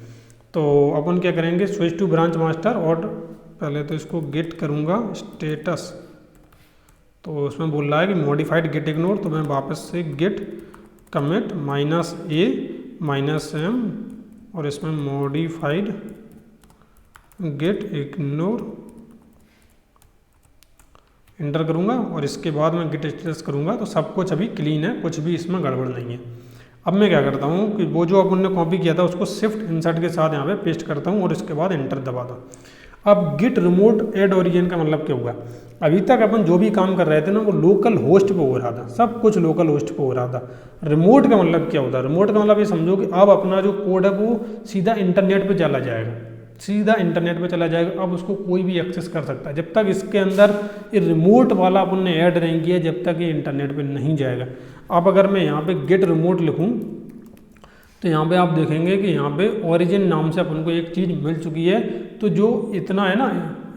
तो अपन क्या करेंगे, स्विच टू ब्रांच मास्टर, और पहले तो इसको गेट करूँगा स्टेटस। तो उसमें बोल रहा है कि मॉडिफाइड गेट इग्नोर, तो मैं वापस से गेट कमिट -a-m और इसमें मॉडिफाइड गेट इग्नोर इंटर करूँगा और इसके बाद मैं गेट स्टेटस करूँगा। तो सब कुछ अभी क्लीन है, कुछ भी इसमें गड़बड़ नहीं है। अब मैं क्या करता हूँ कि वो जो अपन ने कॉपी किया था उसको शिफ्ट इंसर्ट के साथ यहाँ पे पेस्ट करता हूँ और इसके बाद एंटर दबाता हूँ। अब गिट रिमोट ऐड ओरिजिन का मतलब क्या हुआ, अभी तक अपन जो भी काम कर रहे थे ना वो लोकल होस्ट पे हो रहा था, सब कुछ लोकल होस्ट पे हो रहा था। रिमोट का मतलब क्या होता है, रिमोट का मतलब ये समझो कि अब अपना जो कोड है वो सीधा इंटरनेट पे चला जाएगा, सीधा इंटरनेट पे चला जाएगा। अब उसको कोई भी एक्सेस कर सकता है। जब तक इसके अंदर ये रिमोट वाला अपन ने ऐड नहीं किया, जब तक ये इंटरनेट पे नहीं जाएगा। अब अगर मैं यहाँ पे गेट रिमोट लिखूँ तो यहाँ पे आप देखेंगे कि यहाँ पे ओरिजिन नाम से अपन को एक चीज़ मिल चुकी है। तो जो इतना है ना,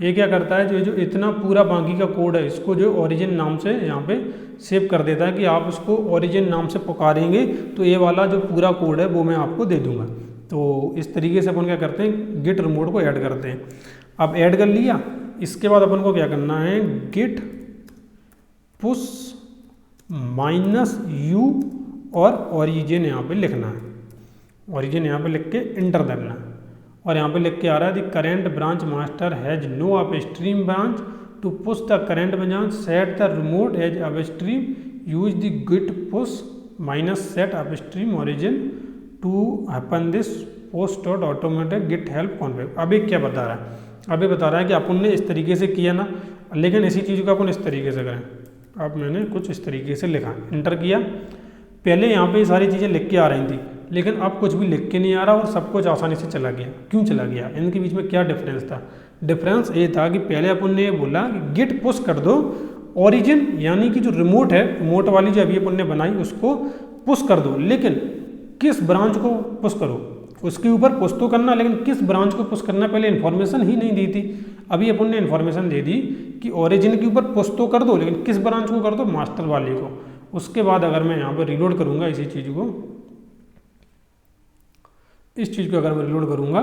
ये क्या करता है, जो इतना पूरा बाकी का कोड है इसको जो ओरिजिन नाम से यहाँ पे सेव कर देता है कि आप उसको ओरिजिन नाम से पुकारेंगे तो ये वाला जो पूरा कोड है वो मैं आपको दे दूँगा। तो इस तरीके से अपन क्या करते हैं, गेट रिमोट को ऐड करते हैं। अब ऐड कर लिया, इसके बाद अपन को क्या करना है, गेट पुश -u और ओरिजिन यहाँ पे लिखना है। ओरिजिन यहाँ पे लिख के इंटर करना है और यहाँ पे लिख के आ रहा है the current branch master has no upstream branch to push the current branch, set the remote as upstream, use the git push -set upstream origin to happen this post dot automatic git help config. अभी क्या बता रहा है, अभी बता रहा है कि अपन ने इस तरीके से किया ना, लेकिन इसी चीज़ को अपन इस तरीके से करें। अब मैंने कुछ इस तरीके से लिखा, इंटर किया। पहले यहाँ पे ये सारी चीज़ें लिख के आ रही थी, लेकिन अब कुछ भी लिख के नहीं आ रहा और सब कुछ आसानी से चला गया। क्यों चला गया, इनके बीच में क्या डिफरेंस था? डिफरेंस ये था कि पहले अपन ने ये बोला कि गिट पुश कर दो ओरिजिन, यानी कि जो रिमोट है, रिमोट वाली जो अभी अपन ने बनाई उसको पुश कर दो, लेकिन किस ब्रांच को पुश करो, उसके ऊपर पुश तो करना, लेकिन किस ब्रांच को पुश करना पहले इन्फॉर्मेशन ही नहीं दी थी। अभी अपन ने इन्फॉर्मेशन दे दी कि ओरिजिन के ऊपर पुश तो कर दो, लेकिन किस ब्रांच को कर दो, मास्टर वाले को। उसके बाद अगर मैं यहाँ पर रिलोड करूँगा इसी चीज़ को, इस चीज़ को अगर मैं रिलोड करूँगा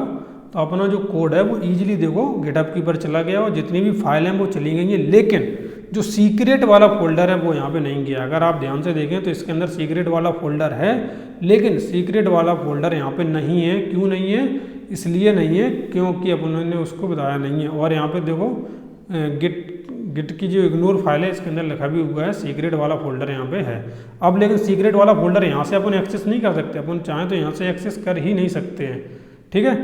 तो अपना जो कोड है वो ईजिली देखो गिटहब के ऊपर चला गया और जितनी भी फाइल हैं वो चली गई हैं, लेकिन जो सीक्रेट वाला फोल्डर है वो यहाँ पे नहीं गया। अगर आप ध्यान से देखें तो इसके अंदर सीक्रेट वाला फोल्डर है, लेकिन सीक्रेट वाला फोल्डर यहाँ पे नहीं है। क्यों नहीं है? इसलिए नहीं है क्योंकि अपन ने उसको बताया नहीं है। और यहाँ पे देखो गिट की जो इग्नोर फाइल है इसके अंदर लिखा भी हुआ है सीक्रेट वाला फोल्डर यहाँ पे है। अब लेकिन सीक्रेट वाला फोल्डर यहाँ से अपन एक्सेस नहीं कर सकते, अपन चाहें तो यहाँ से एक्सेस कर ही नहीं सकते हैं, ठीक है।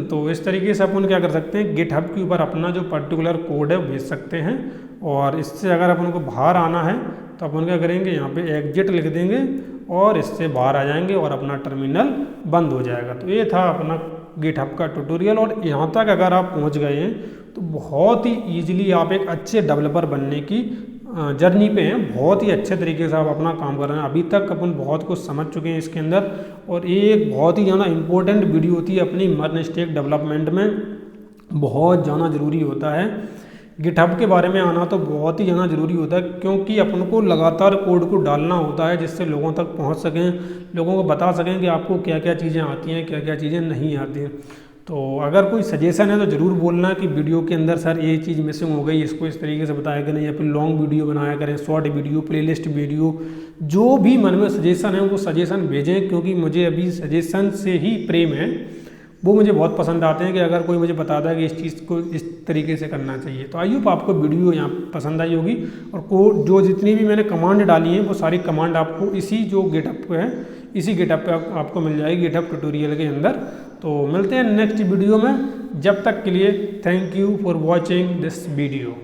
तो इस तरीके से अपन क्या कर सकते हैं, गिटहब के ऊपर अपना जो पर्टिकुलर कोड है वो भेज सकते हैं। और इससे अगर अपन को बाहर आना है तो अपन क्या करेंगे, यहाँ पे एग्जिट लिख देंगे और इससे बाहर आ जाएंगे और अपना टर्मिनल बंद हो जाएगा। तो ये था अपना गिटहब का ट्यूटोरियल। और यहाँ तक अगर आप पहुँच गए हैं तो बहुत ही ईजिली आप एक अच्छे डेवलपर बनने की जर्नी पे हैं। बहुत ही अच्छे तरीके से आप अपना काम कर रहे हैं। अभी तक अपन बहुत कुछ समझ चुके हैं इसके अंदर। और ये एक बहुत ही ज़्यादा इम्पोर्टेंट वीडियो होती है अपनी मर्न स्टैक डेवलपमेंट में। बहुत जाना ज़रूरी होता है। गिटहब के बारे में आना तो बहुत ही जाना ज़रूरी होता है, क्योंकि अपन को लगातार कोड को डालना होता है जिससे लोगों तक पहुंच सकें, लोगों को बता सकें कि आपको क्या क्या चीज़ें आती हैं, क्या क्या चीज़ें नहीं आती हैं। तो अगर कोई सजेशन है तो ज़रूर बोलना कि वीडियो के अंदर सर ये चीज़ मिसिंग हो गई, इसको इस तरीके से बताया करें, या फिर लॉन्ग वीडियो बनाया करें, शॉर्ट वीडियो, प्लेलिस्ट वीडियो, जो भी मन में सजेशन है वो सजेशन भेजें, क्योंकि मुझे अभी सजेशन से ही प्रेम है। वो मुझे बहुत पसंद आते हैं कि अगर कोई मुझे बताता है कि इस चीज़ को इस तरीके से करना चाहिए। तो आई होप आपको वीडियो यहाँ पसंद आई होगी, और कोड जो जितनी भी मैंने कमांड डाली हैं वो सारी कमांड आपको इसी जो गिटहब पे है, इसी गिटहब पे आपको मिल जाएगी, गिटहब ट्यूटोरियल के अंदर। तो मिलते हैं नेक्स्ट वीडियो में, जब तक के लिए thank you for watching this video.